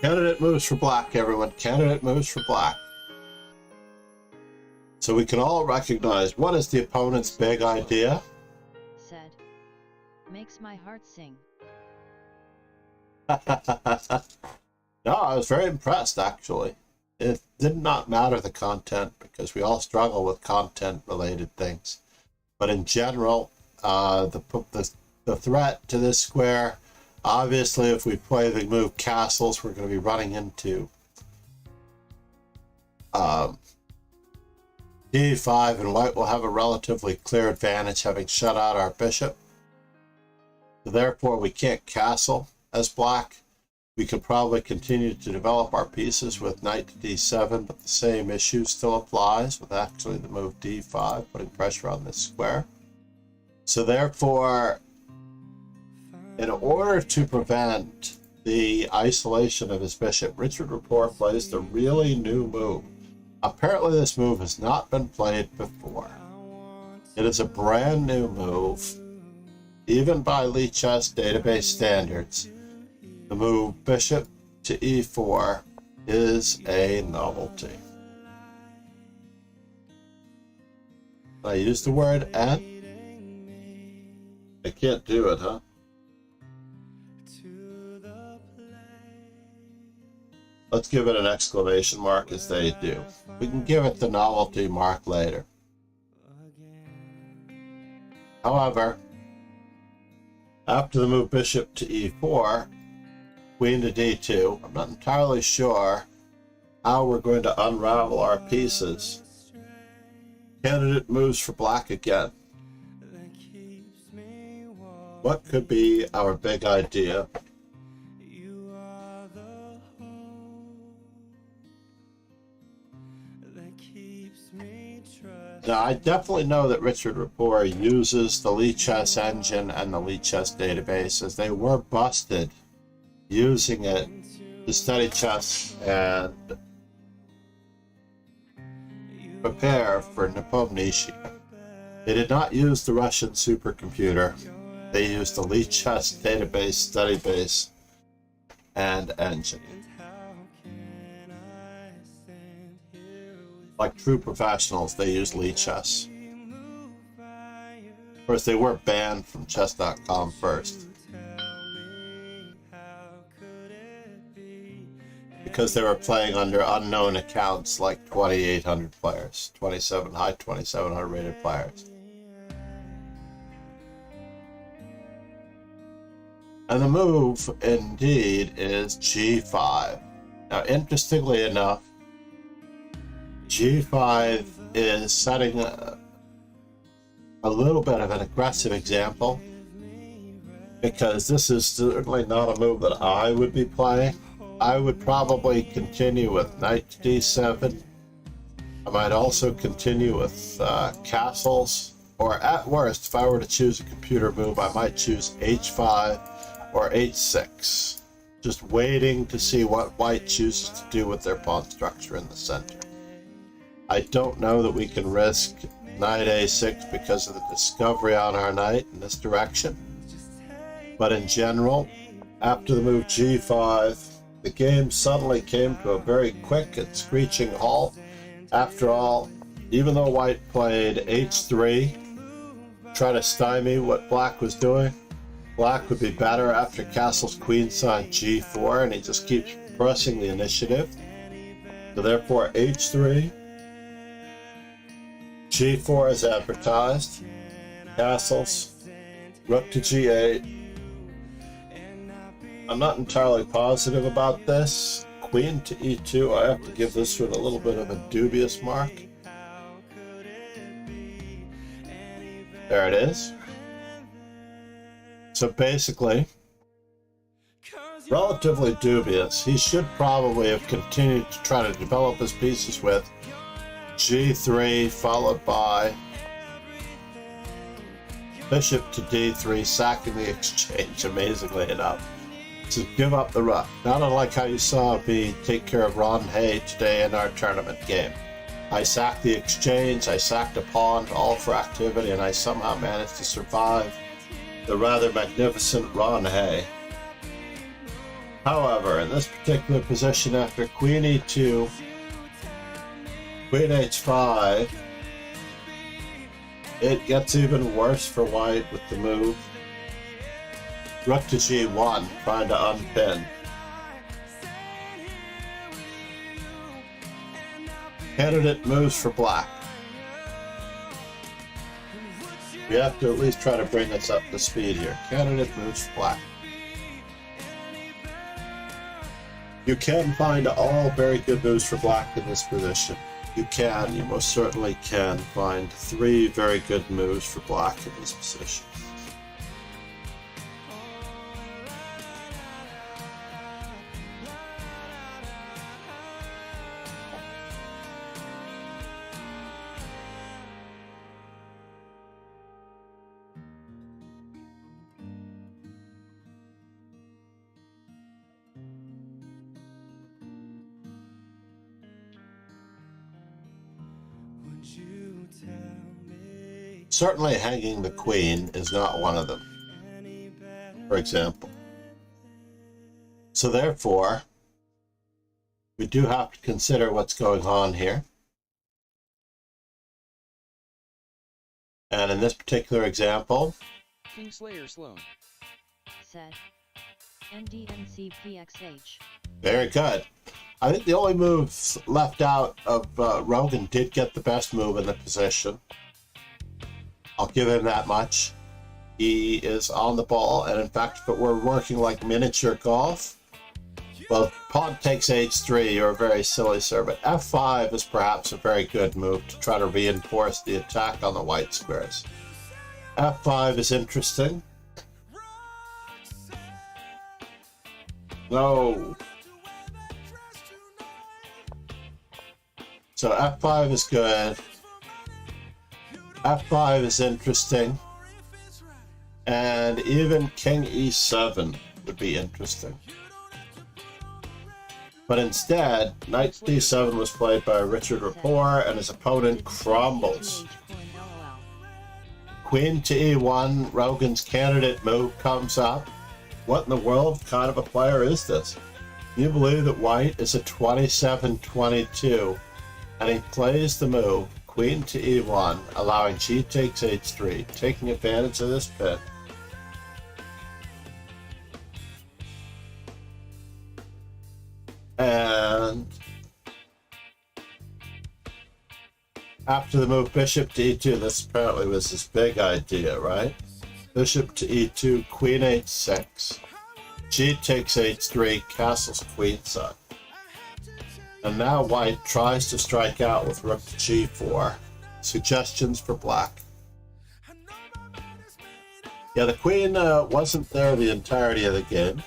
Candidate moves for black, everyone. Candidate moves for black. So we can all recognize what is the opponent's big idea. Said. Makes my heart sing. No, I was very impressed, actually. It did not matter the content, because we all struggle with content-related things. But in general, the threat to this square, obviously, if we play the move castles, we're going to be running into d5, and white will have a relatively clear advantage, having shut out our bishop. So therefore, we can't castle as black. We could probably continue to develop our pieces with knight to d7, but the same issue still applies with actually the move d5, putting pressure on this square. So therefore, in order to prevent the isolation of his bishop, Richard Rapport plays the really new move. Apparently this move has not been played before. It is a brand new move, even by Lee Chess database standards. The move bishop to e4 is a novelty. I use the word and? I can't do it, huh? Let's give it an exclamation mark as they do. We can give it the novelty mark later. However, after the move bishop to e4, queen to d2, I'm not entirely sure how we're going to unravel our pieces. Candidate moves for black again. What could be our big idea? Now, I definitely know that Richard Rapport uses the Lichess engine and the Lichess database, as they were busted using it to study chess and prepare for Nepomniachtchi. They did not use the Russian supercomputer. They used the Lichess database, study base, and engine. Like true professionals, they use Lichess. Of course, they were banned from chess.com first, because they were playing under unknown accounts like 2,800 players, 2,700 rated players. And the move, indeed, is g5. Now, interestingly enough, g5 is setting a little bit of an aggressive example, because this is certainly not a move that I would be playing. I would probably continue with knight to d7. I might also continue with castles, or at worst, if I were to choose a computer move, I might choose h5 or h6, just waiting to see what white chooses to do with their pawn structure in the center. I don't know that we can risk knight a6 because of the discovery on our knight in this direction, but in general, after the move g5, the game suddenly came to a very quick and screeching halt. After all, even though white played h3, try to stymie what black was doing, black would be better after castle's queenside g4, and he just keeps pressing the initiative. So therefore h3, g4 as advertised, castles, rook to g8. I'm not entirely positive about this. Queen to e2, I have to give this one a little bit of a dubious mark. There it is. So basically, relatively dubious. He should probably have continued to try to develop his pieces with g3, followed by bishop to d3, sacking the exchange, amazingly enough, to give up the rook. Not unlike how you saw me take care of Ron Hay today in our tournament game. I sacked the exchange, I sacked a pawn, all for activity, and I somehow managed to survive the rather magnificent Ron Hay. However, in this particular position, after queen e2, queen h5, it gets even worse for white with the move. Rook to g1, trying to unpin. Candidate moves for black. We have to at least try to bring us up to speed here. Candidate moves for black. You can find all very good moves for black in this position. You most certainly can find 3 very good moves for black in this position. Certainly hanging the queen is not one of them, for example. So therefore, we do have to consider what's going on here. And in this particular example, Kingslayer Sloan. Set. NDNCPXH. very good. I think the only moves left out of Rogan did get the best move in the position. I'll give him that much. He is on the ball, and in fact, if it were working like miniature golf, well, pawn takes h3, you're a very silly sir, but f5 is perhaps a very good move to try to reinforce the attack on the white squares. f5 is interesting. No. So f5 is good. f5 is interesting, and even king e7 would be interesting. But instead, knight d7 was played by Richard Rapport, and his opponent crumbles. Queen to e1, Rogan's candidate move comes up. What in the world kind of a player is this? Can you believe that white is a 27-22, and he plays the move, queen to e1, allowing g takes h3, taking advantage of this bit. And after the move bishop to e2, this apparently was his big idea, right? Bishop to e2, queen h6, g takes h3, castles queenside. And now white tries to strike out with rook to g4. Suggestions for black. Yeah, the queen wasn't there the entirety of the game,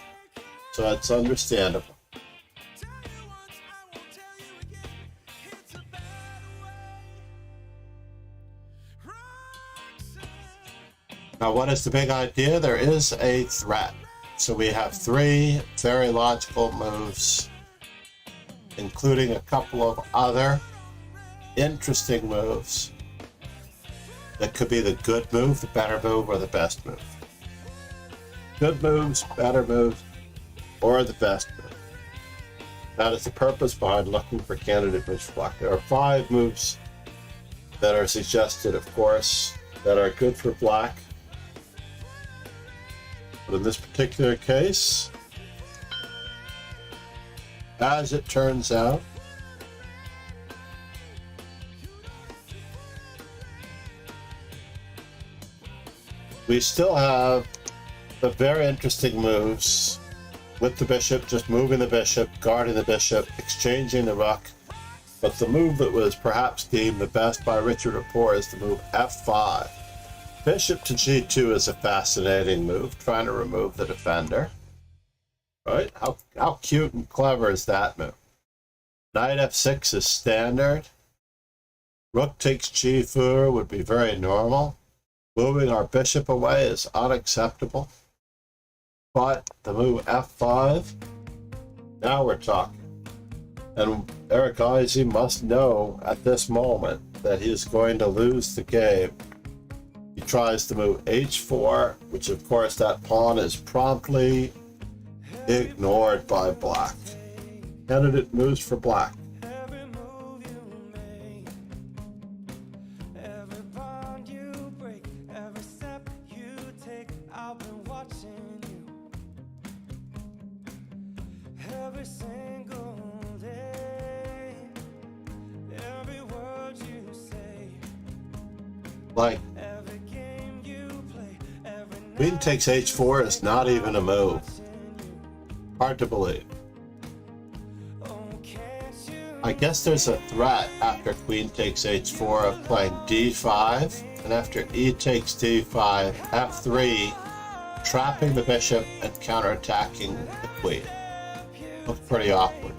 so it's understandable. Now, what is the big idea? There is a threat. So we have three very logical moves, including a couple of other interesting moves that could be the good move, the better move, or the best move. Good moves, better moves, or the best move. That is the purpose behind looking for candidate moves for black. There are 5 moves that are suggested, of course, that are good for black. But in this particular case, as it turns out, we still have the very interesting moves with the bishop, just moving the bishop, guarding the bishop, exchanging the rook. But the move that was perhaps deemed the best by Richard Rapport is the move f5. Bishop to g2 is a fascinating move, trying to remove the defender. Right? How cute and clever is that move? Knight f6 is standard. Rook takes g4 would be very normal. Moving our bishop away is unacceptable. But the move f5, now we're talking. And Eric Eisy must know at this moment that he is going to lose the game. He tries to move h4, which of course that pawn is promptly ignored by black. Candidate moves for black. Every move you make, every bond you break, every step you take, I've been watching you. Every single day, every word you say, Like, every game you play, every night. queen takes h4 is not even a move. Hard to believe. I guess there's a threat after queen takes h4 of playing d5, and after e takes d5, f3, trapping the bishop and counterattacking the queen. Looks pretty awkward.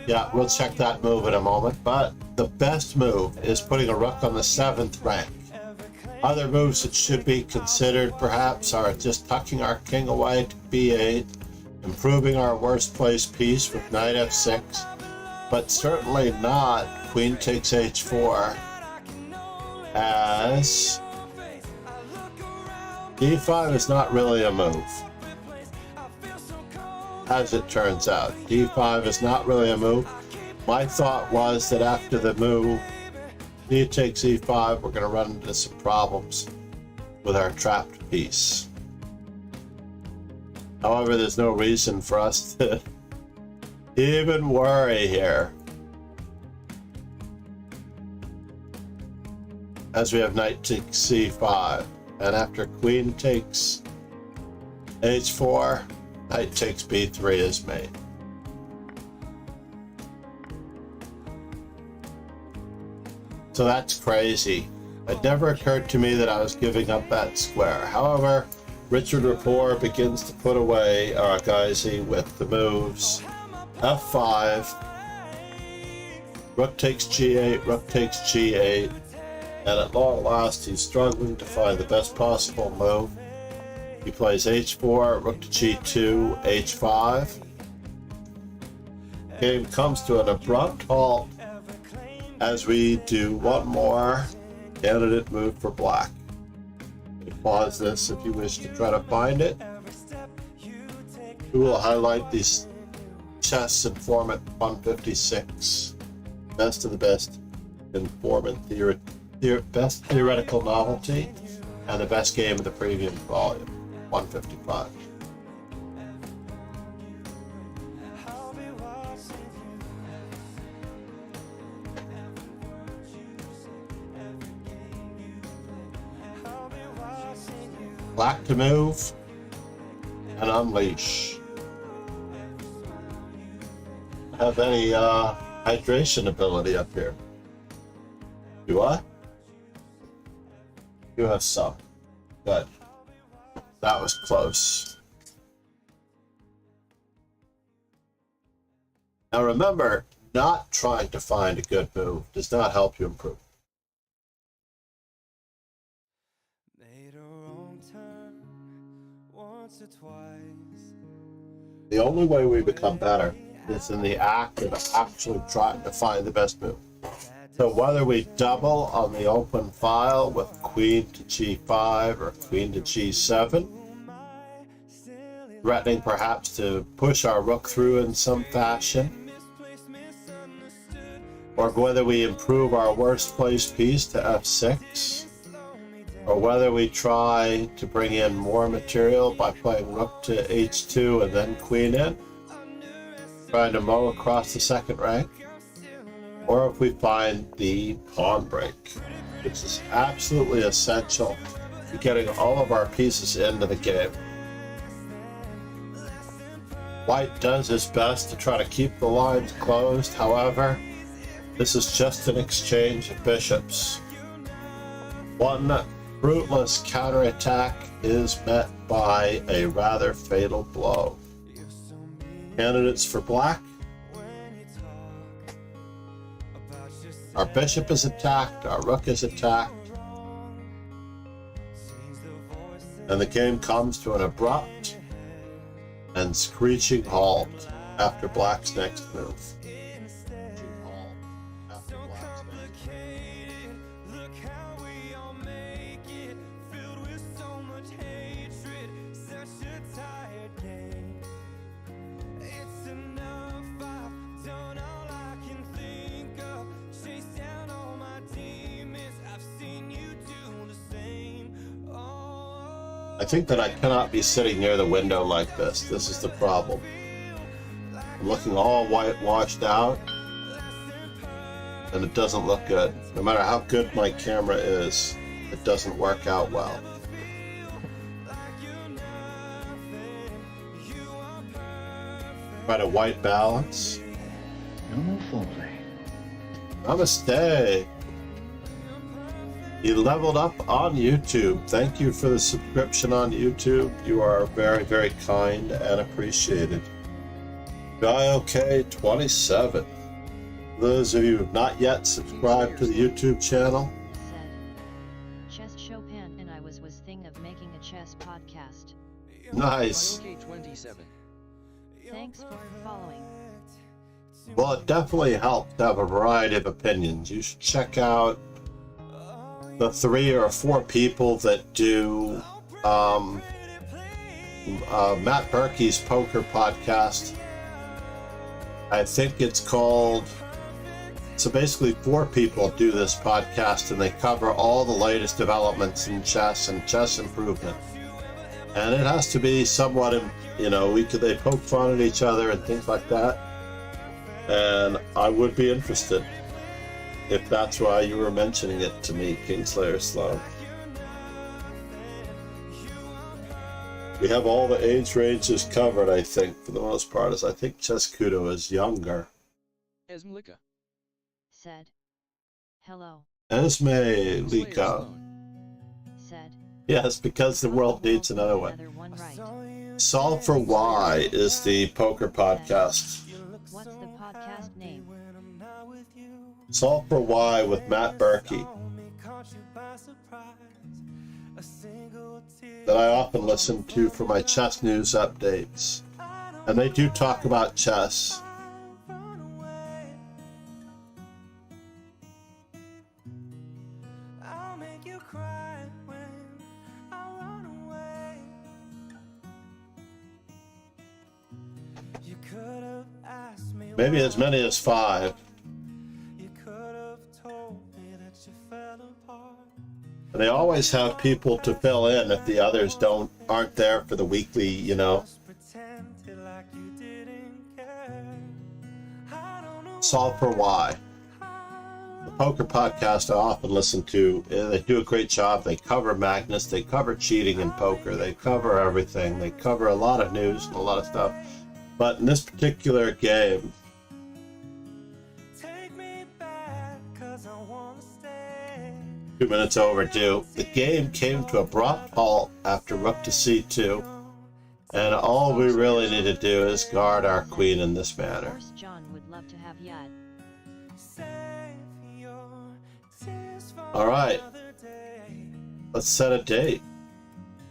Yeah, we'll check that move in a moment, but the best move is putting a rook on the 7th rank. Other moves that should be considered perhaps are just tucking our king away to b8, improving our worst placed piece with knight f6, but certainly not queen takes h4, as d5 is not really a move. As it turns out, d5 is not really a move. My thought was that after the move d takes e5, we're going to run into some problems with our trapped piece. However, there's no reason for us to even worry here, as we have knight takes c5, and after queen takes h4, knight takes b3 is made. So that's crazy. It never occurred to me that I was giving up that square. However, Richard Rapport begins to put away Arakaisi with the moves f5, Rook takes g8, rook takes g8, and at long last he's struggling to find the best possible move. He plays h4, rook to g2, h5. Game comes to an abrupt halt as we do one more candidate move for black. You pause this if you wish to try to find it. We will highlight these chess informant 156. Best of the best informant best theoretical novelty, and the best game of the previous volume, 155. Black to move and unleash. Have any hydration ability up here? Do I? You have some. Good. That was close. Now remember, not trying to find a good move does not help you improve. Made a wrong turn once or twice. The only way we become better is in the act of actually trying to find the best move. So whether we double on the open file with queen to g5 or queen to g7, threatening perhaps to push our rook through in some fashion, or whether we improve our worst placed piece to f6, or whether we try to bring in more material by playing rook to h2 and then queen in, trying to mow across the second rank, or if we find the pawn break, which is absolutely essential to getting all of our pieces into the game. White does his best to try to keep the lines closed. However, this is just an exchange of bishops. One fruitless counterattack is met by a rather fatal blow. Candidates for black. Our bishop is attacked, our rook is attacked, and the game comes to an abrupt and screeching halt after black's next move. I think that I cannot be sitting near the window like this. This is the problem. I'm looking all whitewashed out, and it doesn't look good. No matter how good my camera is, it doesn't work out well. Try to white balance. No more foreplay. Namaste. You leveled up on YouTube. Thank you for the subscription on YouTube. You are very, very kind and appreciated. GuyOK27. Those of you who have not yet subscribed to the YouTube channel. Chess Chopin and I was thinking of making a chess podcast. Nice. GuyOK27. Thanks for following. Well, it definitely helps to have a variety of opinions. You should check out the 3 or 4 people that do Matt Berkey's poker podcast. I think it's called, so basically 4 people do this podcast and they cover all the latest developments in chess and chess improvement. And it has to be somewhat, you know, they poke fun at each other and things like that. And I would be interested if that's why you were mentioning it to me, Kingslayer Sloan. We have all the age ranges covered, I think, for the most part, as I think Chescudo is younger. Esmlika. Said. Hello. Esme Kingslayer Lika. Sloan. Said. Yes, because the world needs another one. Another one right. Solve for Why is the poker podcast. What's the podcast name? Solve for Why with Matt Berkey that I often listen to for my chess news updates. And they do talk about chess. Maybe as many as 5. And they always have people to fill in if the others aren't there for the weekly, you know. Solve for Why. The poker podcast I often listen to, they do a great job. They cover Magnus, they cover cheating in poker, they cover everything. They cover a lot of news and a lot of stuff. But in this particular game, 2 minutes overdue, the game came to abrupt halt after rook to c2, and all we really need to do is guard our queen in this manner. Of course, John would love to have yet. All right, let's set a date.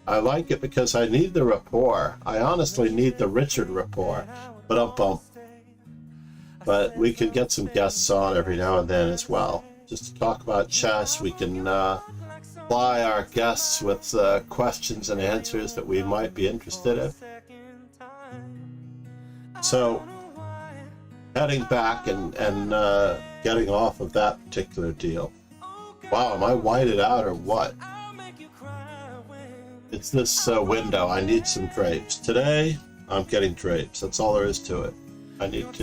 I like it because I need the rapport. I honestly need the Richard rapport, but we can get some guests on every now and then as well. Just to talk about chess, we can ply our guests with questions and answers that we might be interested in. So, heading back and getting off of that particular deal. Wow, am I whited out or what? It's this window. I need some drapes. Today, I'm getting drapes. That's all there is to it. I need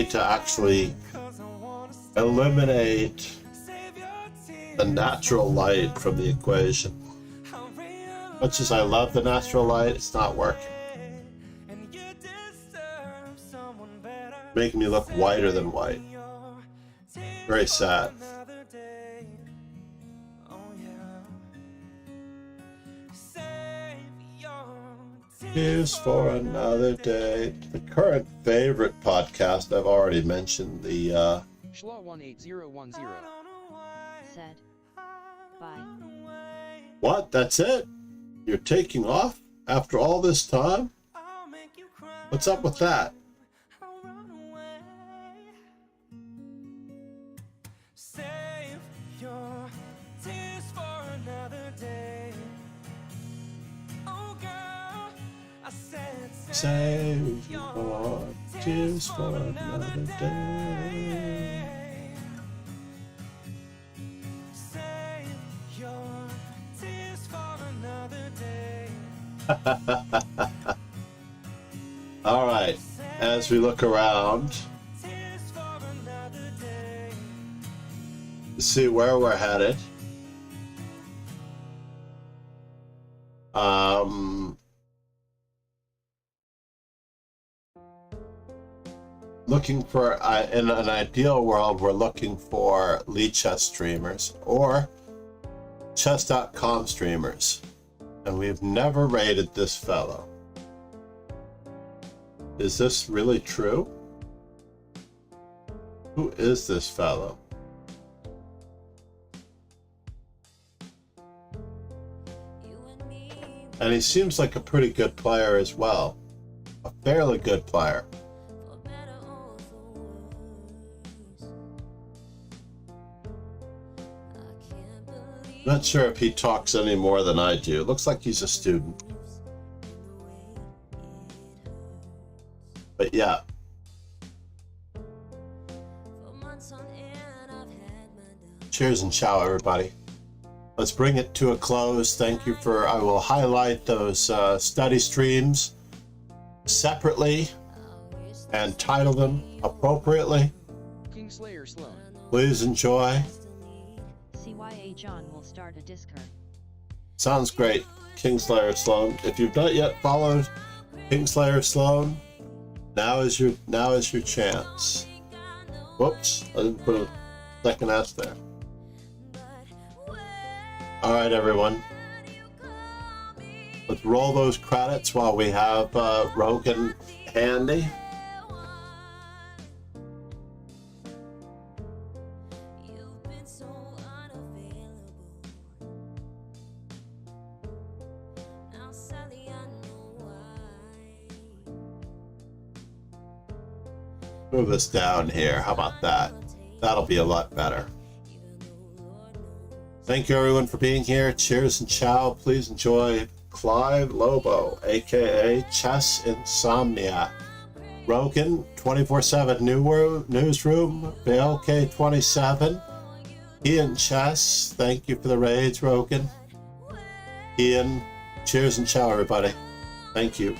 to actually eliminate the natural light from the equation. Much as I love the natural light, it's not working. Making me look whiter than white. Very sad. Here's for another day. The current favorite podcast, I've already mentioned, the Schla18010. Said. Bye. What? That's it? You're taking off after all this time? What's up with that? Save your tears for another day. Save your tears for another day. All right, as we look around to see where we're headed. Looking for, in an ideal world, we're looking for lead chess streamers or chess.com streamers. And we've never rated this fellow. Is this really true? Who is this fellow? And he seems like a pretty good player as well. A fairly good player. Not sure if he talks any more than I do. Looks like he's a student. But yeah. Cheers and ciao, everybody. Let's bring it to a close. Thank you for, I will highlight those study streams separately and title them appropriately. Kingslayer Sloan. Please enjoy. CYA John will start a Discord. Sounds great. Kingslayer Sloan. If you've not yet followed Kingslayer Sloan, now is your chance. Whoops, I didn't put a second S there. All right, everyone. Let's roll those credits while we have Rogan handy. so unavailable. Now Sally, I know why. Move this down here. How about that? That'll be a lot better. Thank you everyone for being here. Cheers and ciao. Please enjoy Clyde Lobo, aka Chess Insomnia. Rogan 24/7 Newsroom, Bale K27. Ian Chess, thank you for the raids, Rogan. Ian, cheers and ciao everybody. Thank you.